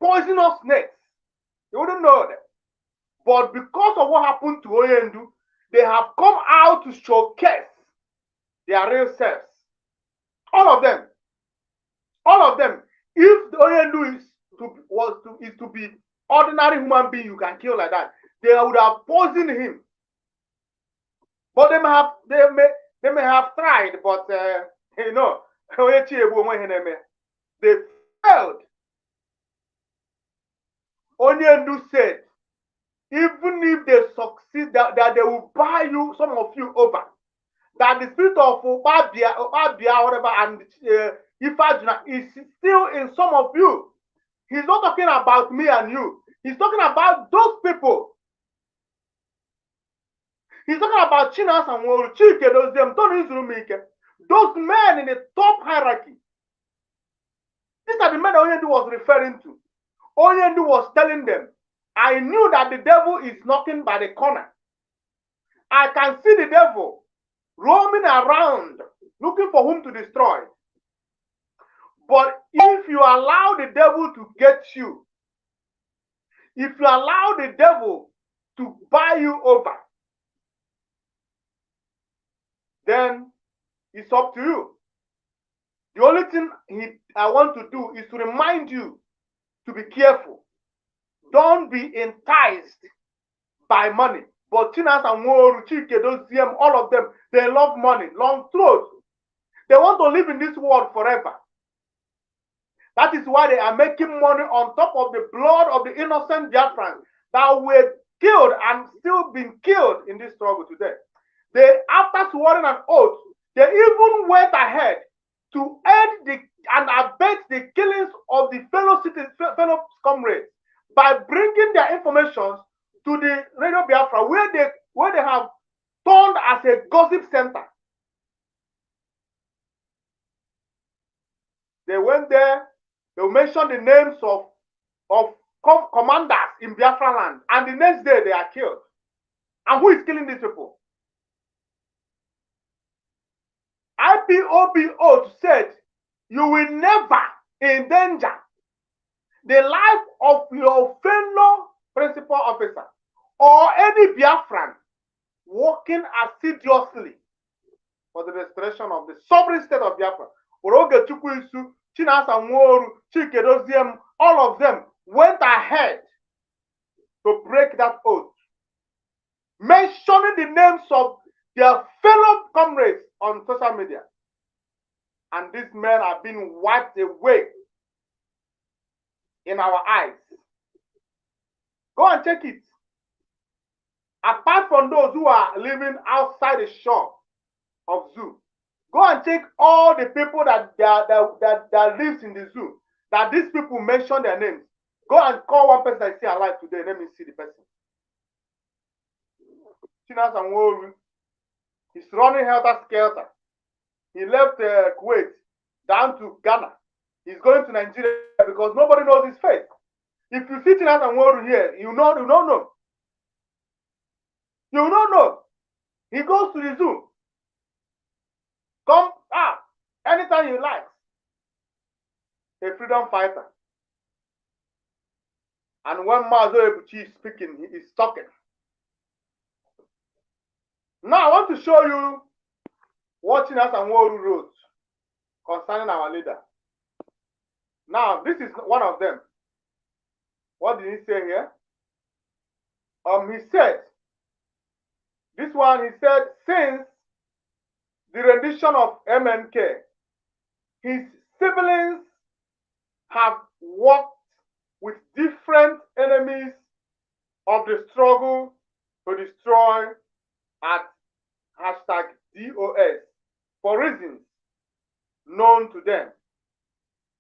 Poisonous snakes. You wouldn't know that. But because of what happened to Oyendu, they have come out to showcase their real selves. All of them. All of them. If the Oyendu is to be ordinary human being you can kill like that, they would have poisoned him. But they may have tried, but you know, they failed. Oyendu said, even if they succeed, that they will buy you, some of you, over. That the spirit of Obabia, whatever, and Ifajuna is still in some of you. He's not talking about me and you. He's talking about those people. He's talking about Chinas and Nworu, those men in the top hierarchy. These are the men Oyendu was referring to. Oyendu was telling them, I knew that the devil is knocking by the corner. I can see the devil roaming around, looking for whom to destroy. But if you allow the devil to get you, if you allow the devil to buy you over, then it's up to you. The only thing I want to do is to remind you to be careful. Don't be enticed by money. But Chinas and Nworu, Chikedoziem, all of them, they love money, long throat. They want to live in this world forever. That is why they are making money on top of the blood of the innocent Biafrans that were killed and still being killed in this struggle today. They, after swearing an oath, they even went ahead to end and abet the killings of the fellow comrades by bringing their information to the Radio Biafra, where they have turned as a gossip center. They went there, they mentioned the names of commanders in Biafra land, and the next day they are killed. And who is killing these people? IPOB oath said, you will never endanger the life of your fellow principal officer or any Biafran working assiduously for the restoration of the sovereign state of Biafra. Ogechukwu Isu, Chinas and Nworu, Chikedoziem, all of them went ahead to break that oath, mentioning the names of their fellow comrades on social media. And these men are being wiped away in our eyes. Go and check it. Apart from those who are living outside the shore of zoo, go and check all the people that lives in the zoo, that these people mention their names. Go and call one person I see alive today. Let me see the person. Chinas and Nworu. He's running helter-skelter. He left Kuwait down to Ghana. He's going to Nigeria because nobody knows his face. If you see Chinas and Nworu here, you don't know. You don't know. He goes to the zoo. Come anytime you like. A freedom fighter. And when Mazo Ebuchi is speaking, he is talking. Now I want to show you what Chinas and Woru wrote concerning our leader. Now, this is one of them. What did he say here? He said, this one, he said, since the rendition of MNK, his siblings have worked with different enemies of the struggle to destroy at #DOS for reasons known to them.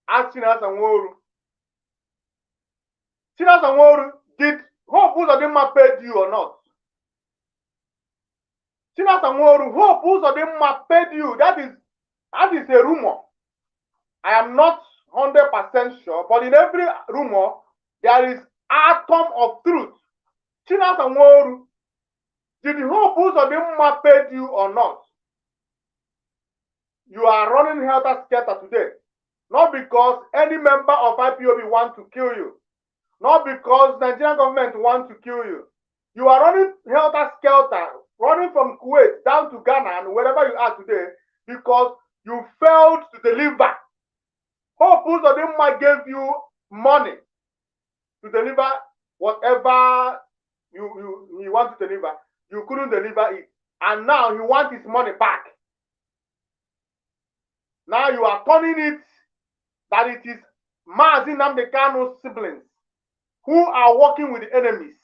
As Chinas and Woru. Chinas and Woru, did Hope Uzodinma paid you or not? Chinas and Woru, Hope Uzodinma paid you. That is a rumor. I am not 100% sure, but in every rumor, there is atom of truth. Chinas and Woru, did Hope Uzodinma paid you or not? You are running helter-skelter today. Not because any member of IPOB wants to kill you. Not because the Nigerian government wants to kill you. You are running helter-skelter, running from Kuwait down to Ghana and wherever you are today because you failed to deliver. Hope Uzodinma gave you money to deliver whatever you want to deliver. You couldn't deliver it. And now you want his money back. Now you are turning it that it is Mazi Nnamdi Kanu's siblings who are working with the enemies.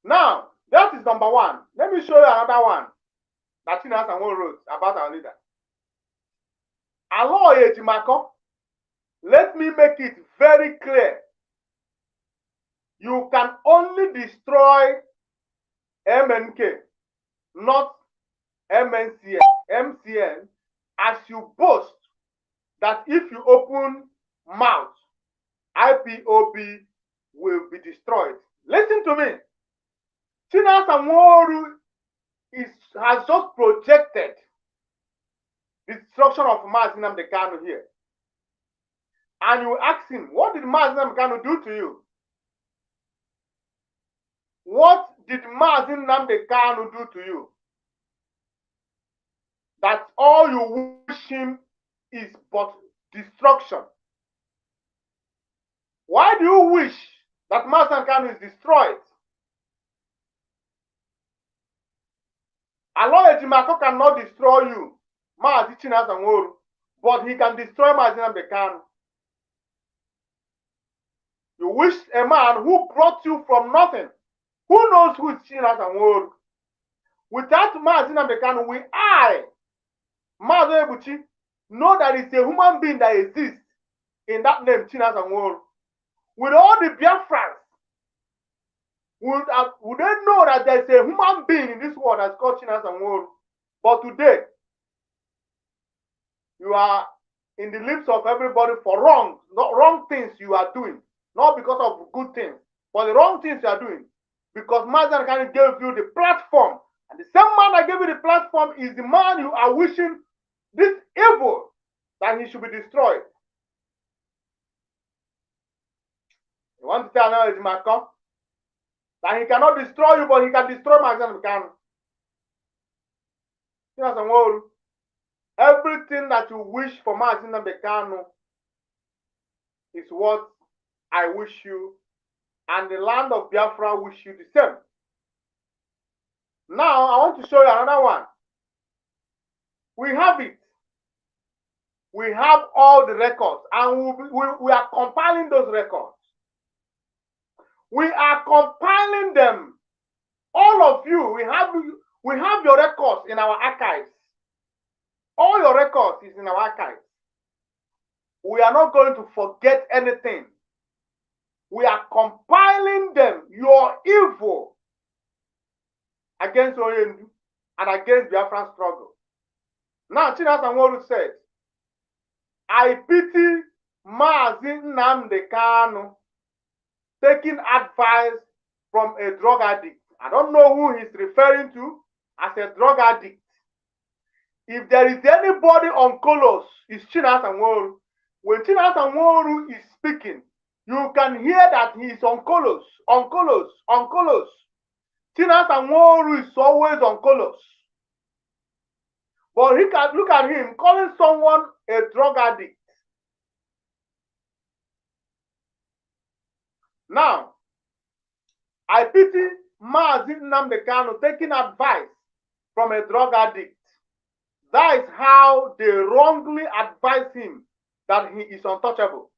Now, that is number one. Let me show you another one that Chinas and Woru wrote about our leader. Alo Ejimako, let me make it very clear. You can only destroy MNK, not MCN, as you boast that if you open mouth, IPOB will be destroyed. Listen to me. Chinas and Woru has just projected the destruction of Mazi Nnamdi Kanu here. And you ask him, what did Mazi Nnamdi Kanu do to you? What did Mazi Nnamdi Kanu do to you? That all you wish him is but destruction. Why do you wish that Mazi Nnamdi Kanu is destroyed? Alo Ejimako cannot destroy you, Mazi Chinas and Woru, but he can destroy Mazi Nnamdi Kanu. You wish a man who brought you from nothing. Who knows who is Chinas and Woru? Without Mazi Nnamdi Kanu, Mazi Ebuchi, know that it's a human being that exists in that name, Chinas and Woru. With all the Biafrans, would they know that there's a human being in this world that's called Chinas and Woru? But today, you are in the lips of everybody for wrong things you are doing. Not because of good things, but the wrong things you are doing. Because Mazi Nnamdi Kanu gave you the platform. And the same man that gave you the platform is the man you are wishing this evil that he should be destroyed. You want to tell now Ejimako that he cannot destroy you, but he can destroy Mazi Nnamdi Kanu. Chinas and Woru, everything that you wish for Mazi Nnamdi Kanu is what I wish you, and the land of Biafra wish you the same. Now, I want to show you another one. We have it. We have all the records, and we are compiling those records. We are compiling them. All of you, we have your records in our archives. All your records is in our archives. We are not going to forget anything. We are compiling them, your evil, against Oyendu and against Biafran struggle. Now, Chinas and Woru said, I pity Mazi Nnamdi Kanu taking advice from a drug addict. I don't know who he's referring to as a drug addict. If there is anybody on Kolos, it's Chinasa Nworu. When Chinasa Nworu is speaking, you can hear that he is on Kolos, on Kolos, on Kolos. Chinasa Nworu is always on Kolos. But he can look at him calling someone a drug addict. Now, I pity Mazi Nnamdi Kanu taking advice from a drug addict. That is how they wrongly advise him that he is untouchable.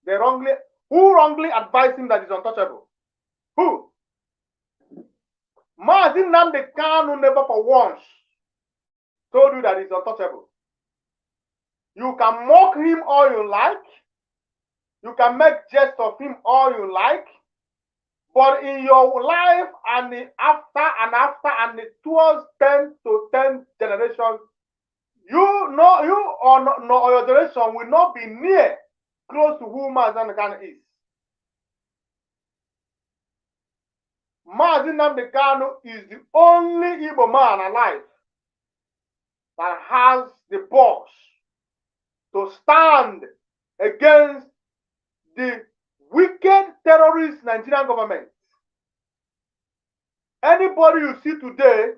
Who wrongly advised him that he's untouchable? Who? Mazi Nnamdi Kanu never for once told you that he's untouchable. You can mock him all you like. You can make jest of him all you like. But in your life and after towards 10 to 10 generations, you or your generation will not be near close to who Mazi Nnamdi Kanu is. Mazi Nnamdi Kanu is the only Igbo man alive that has the balls to stand against the wicked terrorist Nigerian government. Anybody you see today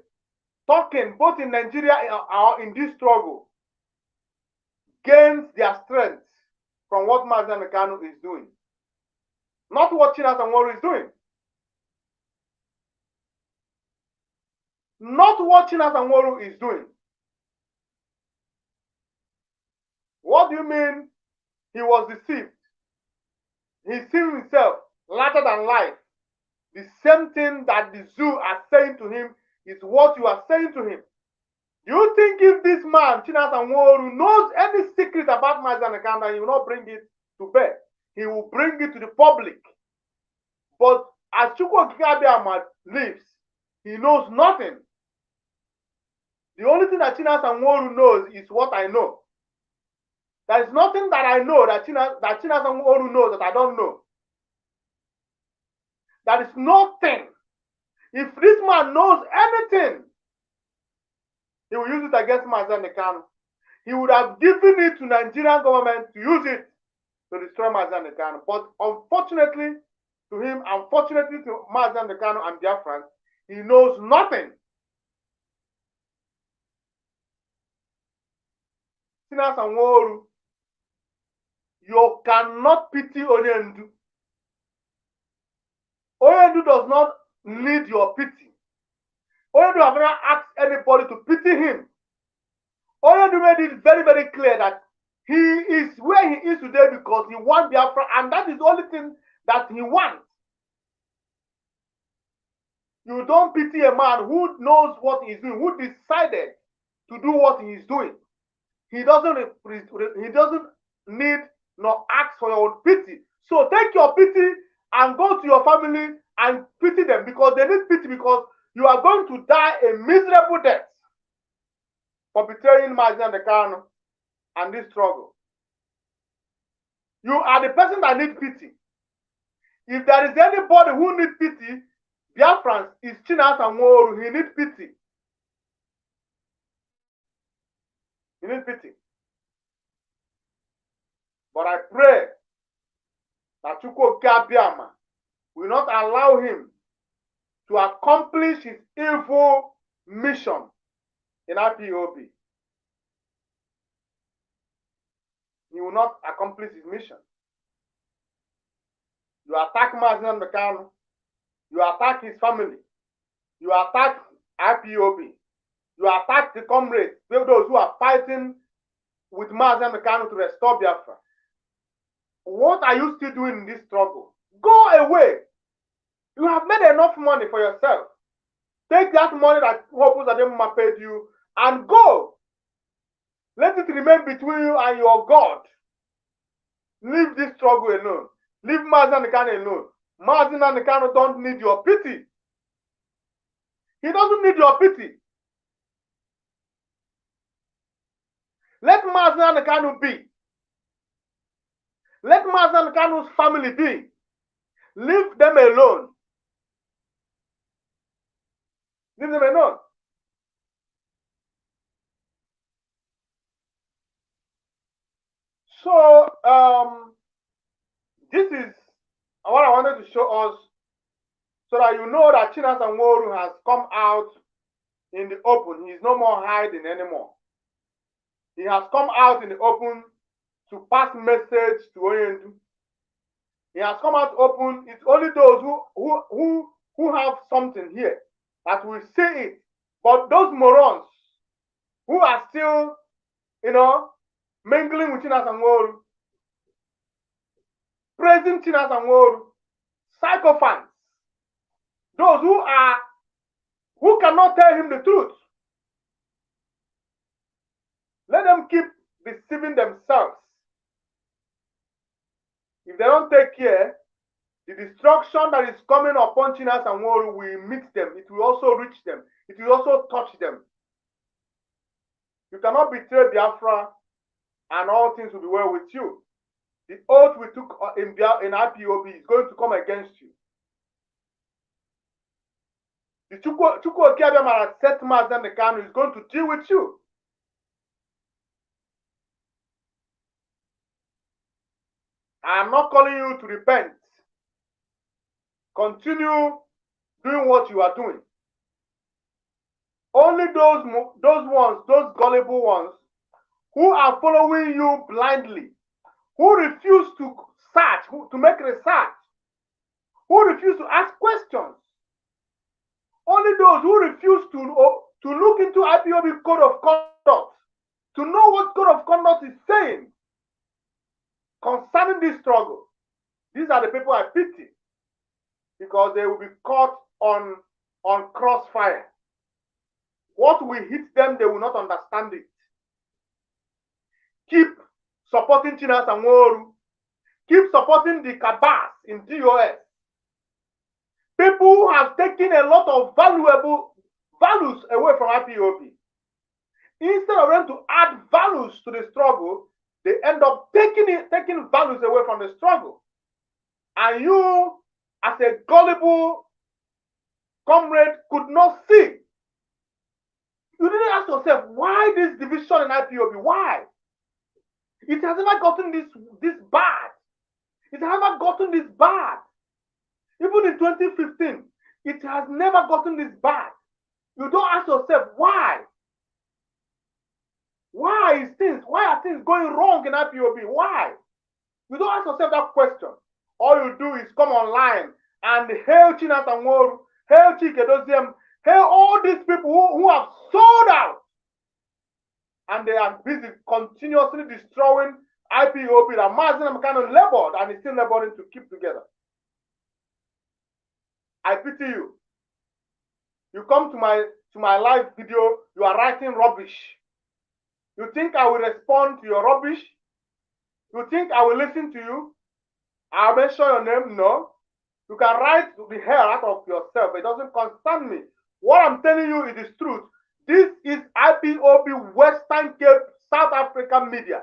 talking both in Nigeria or in this struggle gains their strength from what Mazi Nnamdi Kanu is doing. Not what Chinasa Nworu is doing. Not what Chinasa Nworu is doing. What do you mean he was deceived? He sees himself larger than life. The same thing that the zoo are saying to him is what you are saying to him. Do you think if this man, Chinasa Nworu, knows any secret about Mazi Nnamdi Kanu, he will not bring it to bear? He will bring it to the public. But as Chukwu Okike Abiama lives, he knows nothing. The only thing that Chinasa Nworu knows is what I know. There is nothing that I know that Chinasa Nworu knows that I don't know. There is nothing. If this man knows anything, he will use it against Mazi Nnamdi Kanu. He would have given it to Nigerian government to use it to destroy Mazi Nnamdi Kanu. But unfortunately to him, unfortunately to Mazi Nnamdi Kanu and Biafrans, he knows nothing. Chinasa Nworu, you cannot pity Onyendu. Onyendu does not need your pity. Onyendu has never asked anybody to pity him. Onyendu made it very, very clear that he is where he is today because he wants Biafra, and that is the only thing that he wants. You don't pity a man who knows what he's doing, who decided to do what he is doing. He doesn't need nor ask for your own pity. So take your pity and go to your family and pity them, because they need pity, because you are going to die a miserable death for betraying Mazi Nnamdi Kanu and this struggle. You are the person that needs pity. If there is anybody who needs pity, Biafrans, is Chinasa Nworu. He needs pity. He needs pity. But I pray that Chukwu Okike Abiama will not allow him to accomplish his evil mission in IPOB. He will not accomplish his mission. You attack Mazi Nnamdi Kanu, you attack his family, you attack IPOB, you attack the comrades, those who are fighting with Mazi Nnamdi Kanu to restore Biafra. What are you still doing in this struggle? Go away. You have made enough money for yourself. Take that money that Hopus Ademma paid you and go. Let it remain between you and your God. Leave this struggle alone. Leave Mazi Nnamdi Kanu alone. Mazi Nnamdi Kanu don't need your pity. He doesn't need your pity. Let Mazi Nnamdi Kanu be. Let Mazi Nnamdi Kanu's family be. Leave them alone. Leave them alone. So, this is what I wanted to show us so that you know that Chinasa Nworu has come out in the open. He's no more hiding anymore. He has come out in the open to pass message to Oyendu. He has come out open. It's only those who have something here that will see it. But those morons who are still, mingling with Chinasa Nworu, praising Chinasa Nworu, psychophants, those who cannot tell him the truth, let them keep deceiving themselves. If they don't take care, the destruction that is coming upon Chinasa Nworu will meet them. It will also reach them. It will also touch them. You cannot betray Biafra and all things will be well with you. The oath we took in IPOB is going to come against you. The Chukwu Okiabiamara set Mazen the Kanu is going to deal with you. I am not calling you to repent. Continue doing what you are doing. Only those gullible ones who are following you blindly, who refuse to search, to make research, who refuse to ask questions. Only those who refuse to look into IPOB code of conduct, to know what code of conduct is saying concerning this struggle. These are the people I pity, because they will be caught on crossfire. What will hit them, they will not understand it. Keep supporting Chinasa Nworu. Keep supporting the cabas in DOS. People who have taken a lot of values away from IPOB. Instead of them to add values to the struggle, they end up taking values away from the struggle. And you, as a gullible comrade, could not see. You didn't ask yourself, why this division in IPOB? Why? It has never gotten this bad. It has never gotten this bad. Even in 2015, it has never gotten this bad. You don't ask yourself, why? Why are things going wrong in IPOB? Why? You don't ask yourself that question. All you do is come online and hail Chinasa Nworu, hail Chike Doziem, hail all these people who have sold out. And they are busy continuously destroying IPOB that Mazen kind of labored and is still laboring to keep together. I pity you. You come to my live video, you are writing rubbish. You think I will respond to your rubbish? You think I will listen to you? I'll mention your name? No. You can write the hell out of yourself. It doesn't concern me. What I'm telling you is the truth. This is IPOB Western Cape South African media.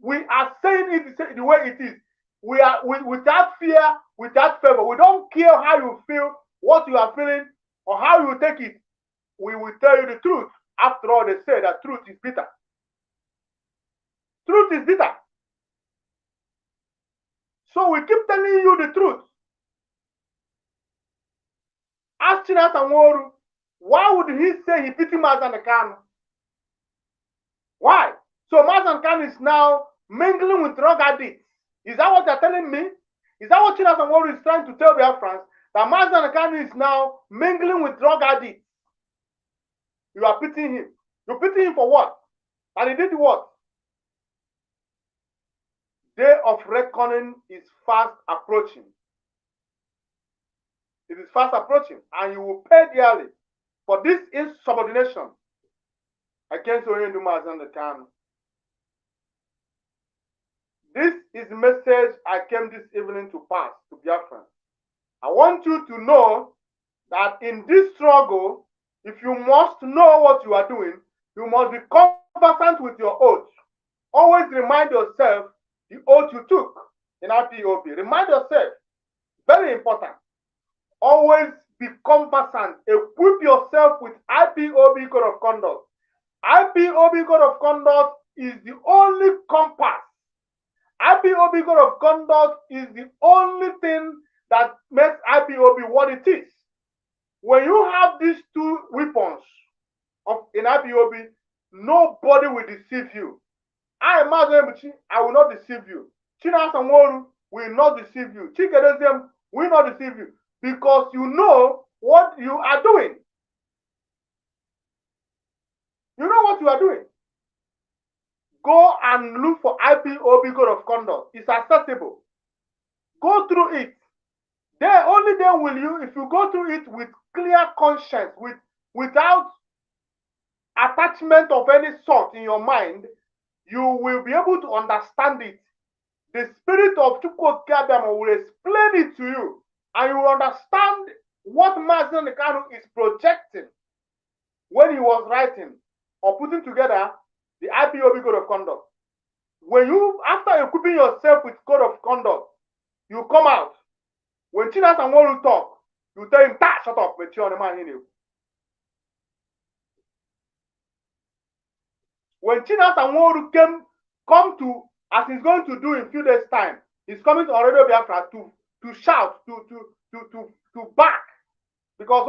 We are saying it the way it is. We are without fear, without favor. We don't care how you feel, what you are feeling, or how you take it. We will tell you the truth. After all, they say that truth is bitter. Truth is bitter. So we keep telling you the truth. Ask Chinasa Nworu, why would he say he pity Mazen Kanu? Why? So Mazen Kanu is now mingling with drug addicts. Is that what they're telling me? Is that what Chinasa Nworu is trying to tell their friends? That Mazen Kanu is now mingling with drug addicts. You are pitying him. You pity him for what? And he did what? Day of reckoning is fast approaching. It is fast approaching, and you will pay dearly for this insubordination against Oyendu Mazen Kanu. This is the message I came this evening to pass to Biafra. I want you to know that in this struggle, if you must know what you are doing, you must be conversant with your oath. Always remind yourself the oath you took in IPOB. Remind yourself Very important. Always be conversant. Equip yourself with IPOB Code of Conduct. IPOB Code of Conduct is the only compass. IPOB Code of Conduct is the only thing that makes IPOB what it is. When you have these two weapons in IPOB, nobody will deceive you. I will not deceive you. Chinasa Nworu will not deceive you. Chikedeziem will not deceive you because you know what you are doing. You know what you are doing. Go and look for IPOB Code of Conduct. It's accessible. Go through it. Only then will you, if you go through it with clear conscience, without attachment of any sort in your mind, you will be able to understand it. The spirit of Chukwuokabiyama will explain it to you, and you will understand what Mazen Kanu is projecting when he was writing or putting together the IPOB Code of Conduct. When you, after equipping yourself with Code of Conduct, you come out. When Chinasa Nworu talk, you tell him, shut up, but you're on the man. When Chinasa Nworu come to, as he's going to do in a few days' time, he's coming to Radio Biafra to shout, to back. Because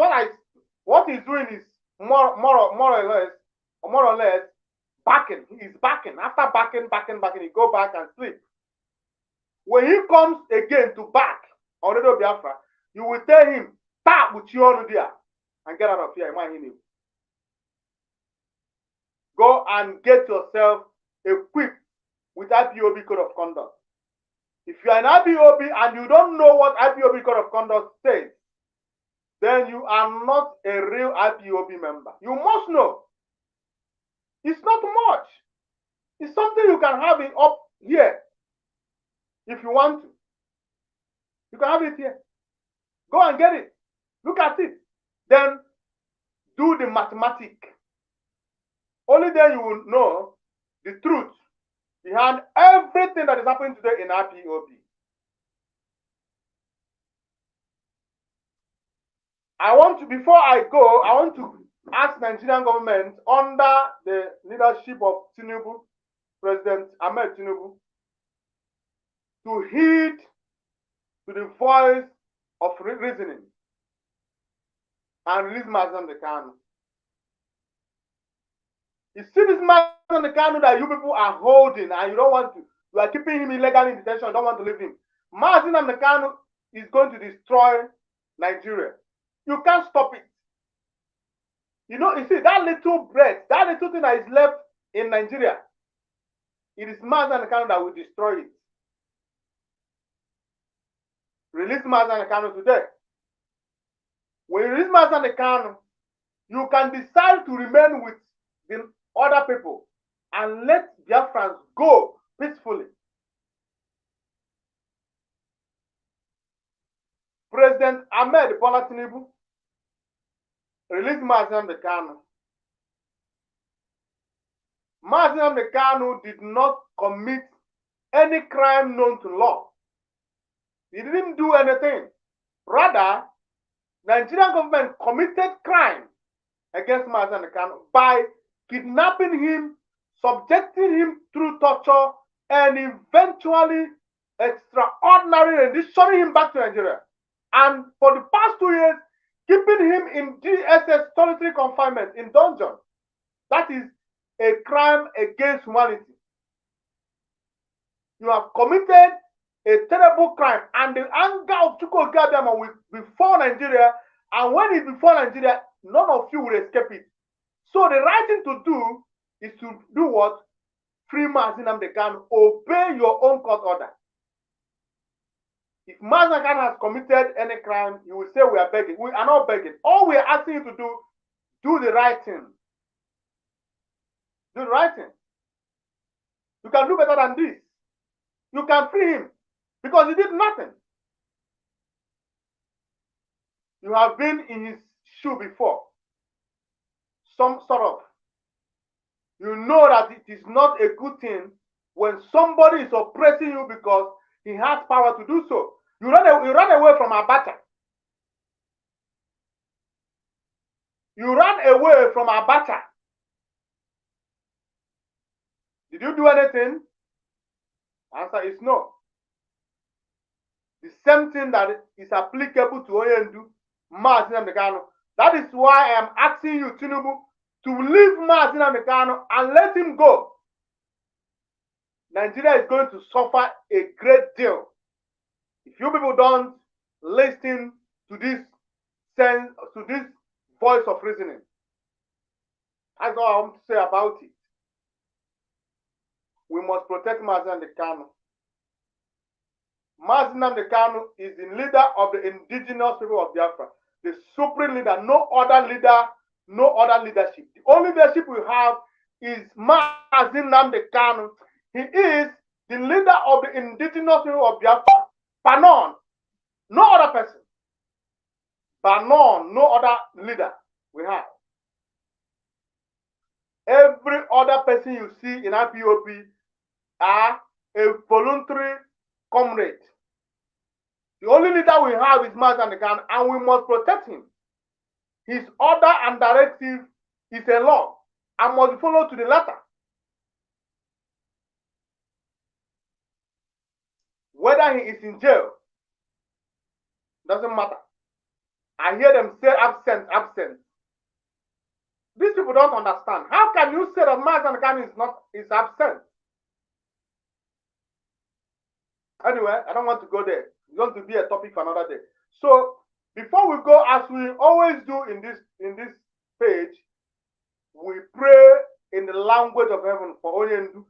what he's doing is more or less backing. He's backing. After backing, he go back and sleep. When he comes again to back on Radio Biafra, you will tell him, tap with your there and get out of here. Go and get yourself equipped with IPOB Code of Conduct. If you are an IPOB and you don't know what IPOB Code of Conduct says, then you are not a real IPOB member. You must know. It's not much. It's something you can have it up here if you want to. You can have it here. Go and get it. Look at it. Then do the mathematics. Only then you will know the truth behind everything that is happening today in IPOB. Before I go, I want to ask Nigerian government under the leadership of Tinubu, President Ahmed Tinubu, to heed to the voice of reasoning and release Mazen Kanu. You see this Mazen Kanu that you people are holding and you don't want to, you are keeping him illegally in detention, don't want to leave him. Mazen Kanu is going to destroy Nigeria. You can't stop it. You see, that little breath, that little thing that is left in Nigeria, it is Mazen Kanu that will destroy it. Release Mazen Kanu today. When you release Mazen Kanu, you can decide to remain with the other people and let Biafrans go peacefully. President Ahmed Bola Tinubu released Mazen Kanu. Mazen Kanu did not commit any crime known to law. He didn't do anything. Rather, Nigerian government committed crime against Mazen Kanu by kidnapping him, subjecting him through torture, and eventually extraordinary renditioning him back to Nigeria. And for the past 2 years, keeping him in DSS solitary confinement in dungeon. That is a crime against humanity. You have committed a terrible crime, and the anger of Chukwuokabiyama will befall Nigeria, and when it's before Nigeria, none of you will escape it. So the right thing to do is to do what? Free Mazen Kanu, obey your own court order. If Mazen Kanu has committed any crime, you will say we are begging. We are not begging. All we are asking you to do the right thing. Do the right thing. You can do better than this. You can free him because he did nothing. You have been in his shoe before. Some sort of. You know that it is not a good thing when somebody is oppressing you because he has power to do so. You ran away from Abacha. You ran away from Abacha. Did you do anything? Answer is no. The same thing that is applicable to Oyendu, Mazi Nnamdi Kanu. That is why I am asking you, Tinubu, to leave Mazi Nnamdi Kanu and let him go. Nigeria is going to suffer a great deal if you people don't listen to this sense, to this voice of reasoning. That's all I want to say about it. We must protect Mazi Nnamdi Kanu. Mazi Nnamdi Kanu is the leader of the indigenous people of Biafra, the supreme leader, no other leader, no other leadership. The only leadership we have is Mazi Nnamdi Kanu. He is the leader of the indigenous people of Biafra, Panon, no other person. Panon, no other leader we have. Every other person you see in IPOB are a voluntary comrade. The only leader we have is Mazi Nnamdi Kanu, and we must protect him. His order and directive is a law and must be followed to the letter. Whether he is in jail, doesn't matter. I hear them say absent, absent. These people don't understand. How can you say that Mazi Nnamdi Kanu is absent? Anyway, I don't want to go there. It's going to be a topic for another day. So before we go, as we always do in this page, we pray in the language of heaven for Onyendu.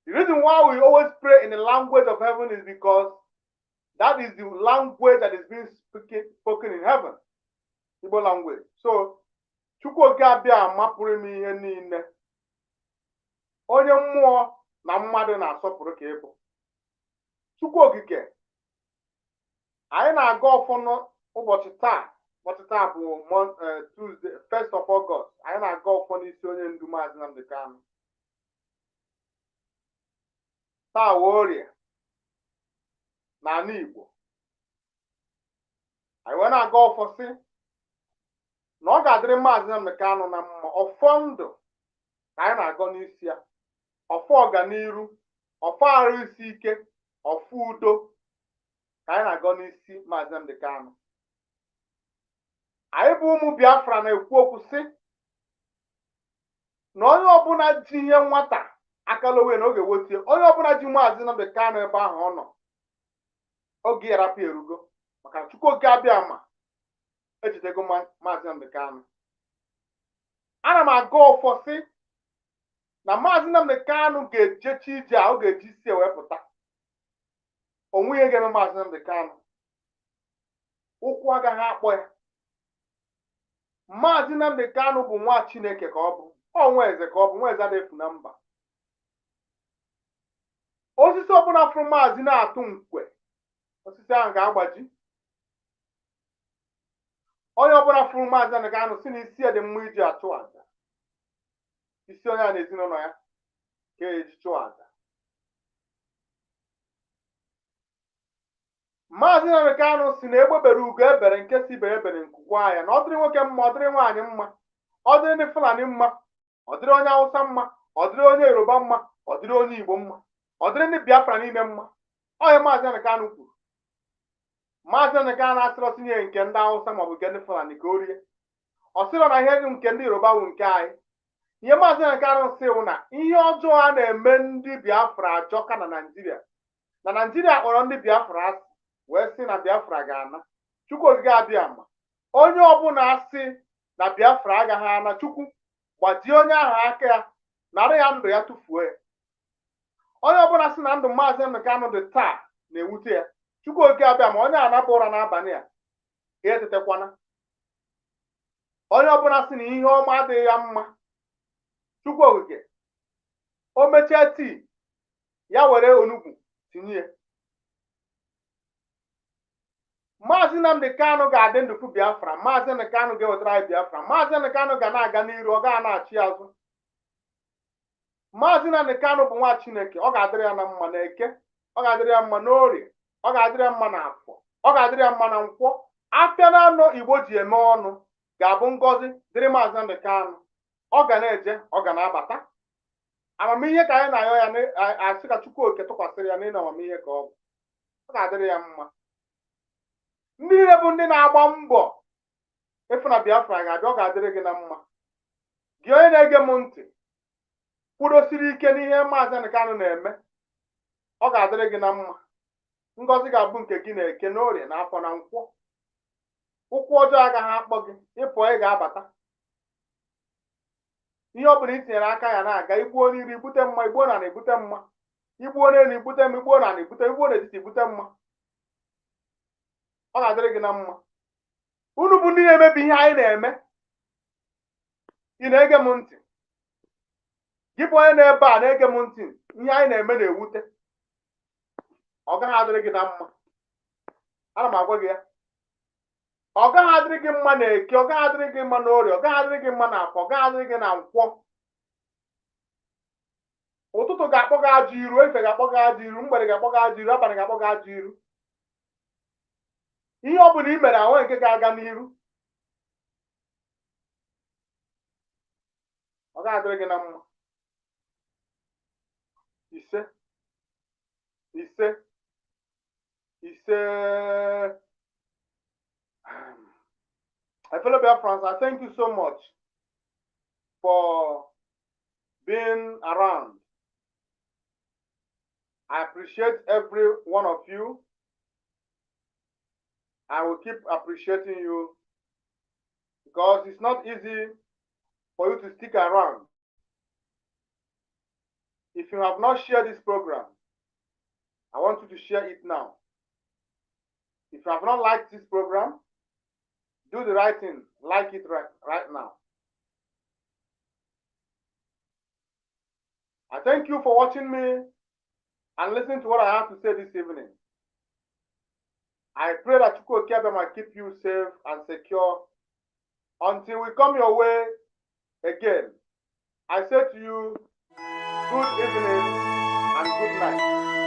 The reason why we always pray in the language of heaven is because that is the language that is being spoken in heaven. Igbo language. So, Chukwu ga-abịa mapụrụ m ihe niile. Onye mmụọ na mmadụ na-asọpụrụ ka ịbụ. Chukwu okike. Anyị na-aga ọfọ ụbọchị taa. Ụbọchị taa bụ Tuesday, 1st of August. Anyị na-aga ọfọ n'isi onye ndu Mazi Nnamdi Kanu. Taa Orie n'ala Igbo. Anyị wee na-aga ọfọ sị na ọ ga-adịrị Mazi Nnamdi Kanu na mma. Ọfọ ndụ ka anyị na-agọ n'isi ya. Ọfọ ọganiru, ọfọ arụ isi ike, ọfọ udo ka anyị na-agọ n'isi Mazi Nnamdi Kanu. Anyị bụ ụmụ Biafra na-ekwu okwu sị na onye ọbụla ji ihe nwata akalowe na oge wotie, onye ọbụla ji Mazi Nnamdi Kanu ebe ahụ ọ nọ, oge yarapụ erugo, maka Chukwu oge abịa ma ejidego Mazi Nnamdi Kanu. Ana m aga ọfọ sị na Mazi Nnamdi Kanu ga-ejechi ije a ọ ga-eji si ewepụta. Onwe ihe ga-eme Mazi Nnamdi Kanu. Ụkwụ agaghị akpọ ya. Mazi Nnamdi Kanu bụ nwa Chineke ka ọ bụ. Ọ nwa eze ka ọ bụ, nwa eze adịghị na mba. Osisi ọbụla fụrụ Mazi na-atụ nkwe, osisi ahụ ga-agbaji. Onye ọbụla fụrụ Mazi Nnamdi Kanu si na isi ya dị mma iji achụ aja. Isi onye a na ezinụlọ ya ka eji chụọ aja. Mazi Nnamdi Kanu si na egbebere ugo ebere nke si ibe ebere nkukwa ya, na ọ dịrị nwoke mma, ọ dịrị nwaanyị mma, ọ dịrị ndị Fulani mma, ọ dịrị onye Hausa mma, ọ dịrị onye Yoruba mma, ọ dịrị onye Igbo mma, ọ dịrị ndị Biafra niile mma. Onye Mazi Nnamdi Kanu kwuru. Mazi Nnamdi Kanu asịrọ tinye nke ndị Hausa maọbụ nke ndị Fulani ka o rie. Ọ sịrọ na ihe nke ndị Yoruba bụ nke anyị. Ihe Mazi Nnamdi Kanu sị bụ na ihe ọjọọ a na-eme ndị Biafra ajọka na Naịjirịa. Na Naịjirịa kpọrọ ndị Biafra asị wee sị na Biafra ga-ana. Chukwu ogige abịa ma onye ọbụla asị na Biafra agaghị ana, Chukwu gbajie onye ahụ aka ya, nara ya ndụ ya tụfuo ya. Onye ọbụla sị na ndụ Mazi Nnamdi Kanu dị taa na-ewute ya, Chukwu ogige abịa ma onye anapụ ụra n'abalị a ya etetekwana. Onye ọbụla sị na ihe ọma adịghị ya mma, Chukwu ogige o mechaa tii ya were onugbu tinye ya. Mazi Nnamdi Kanu ga-adị ndụ Biafra. Mazi Nnamdi Kanu ga-ewetara anyị Biafra. Mazi Nnamdi Kanu ga na-aga n'iru, ọ ga na-achị azụ. Mazi Nnamdi Kanu bụ nwa Chineke, ọ ga-adịrị ya na mma na Eke ọ ga-adịrị ya mma n'orie, ọ ga-adịrị ya mma n'afọ, ọ ga-adịrị ya mma na nkwọ. Afịa na anọ Igbo ji eme ọnụ ga-abụ ngọzi dịrị Maazị Nnamdi Kanu. Ọ ga na-eje, ọ ga na-abata. Amamihe ka anyị na-ayọ ya asị ka Chukwu oke tụkwasịrị ya n'ịnụ amamihe ka ọ bụ. Ọ ga-adịrị ya mma. Ndị niile bụ ndị na-agba mbọ ịfụ na Biafra ga-abịa, ọ ga-adịrị gị na mma. Gị onye na-ege m ntị, kwudosiri ike n'ihe Maazị Nnamdi Kanu na-eme, ọ ga-adịrị gị na mma. Ngọzi ga-abụ nke gị na-eke n'orie na afọ na nkwọ. Ụkwụ ọjọọ agaghị akpọ gị, ịpụ ị ga-abata. Ihe ọ bụla i tinyere aka ya na-aga, igbuo n'iru ibute mma, igbuo na na-ebute mma, igbuo n'elu ibute mma, igbuo na na-ebute, igbuo n'etiti ibute mma. Ọ ga-adịrị gị na mma. Unu bụ ndị na-emebi ihe anyị na-eme. Ị na-ege m ntị? Gị bụ onye na-ebe a na-ege m ntị, ihe anyị na-eme na-ewute. Ọ gaghị adịrị gị na mma. Ana m agwa gị ya. Ọ gaghị adịrị gị mma na Eke, ọ gaghị adịrị gị mma n'Orie, ọ gaghị adịrị gị mma na Afọ, ọ gaghị adịrị gị na Nkwọ. Ụtụtụ ga-akpọ gị ajọ iru, efe ga-akpọ gị ajọ iru, mgbede ga-akpọ gị ajọ iru, abalị ga-akpọ gị ajọ iru. Ihe ọ bụla i mere ahụ nke ga-aga n'iru. Ọ gaghị adịrị gị na mma. Ise. My fellow Biafrans, I thank you so much for being around. I appreciate every one of you. I will keep appreciating you because it's not easy for you to stick around. If you have not shared this program, I want you to share it now. If you have not liked this program, do the right thing. Like it right now. I thank you for watching me and listening to what I have to say this evening. I pray that Chukwu Okiabe might keep you safe and secure until we come your way again. I say to you, good evening and good night.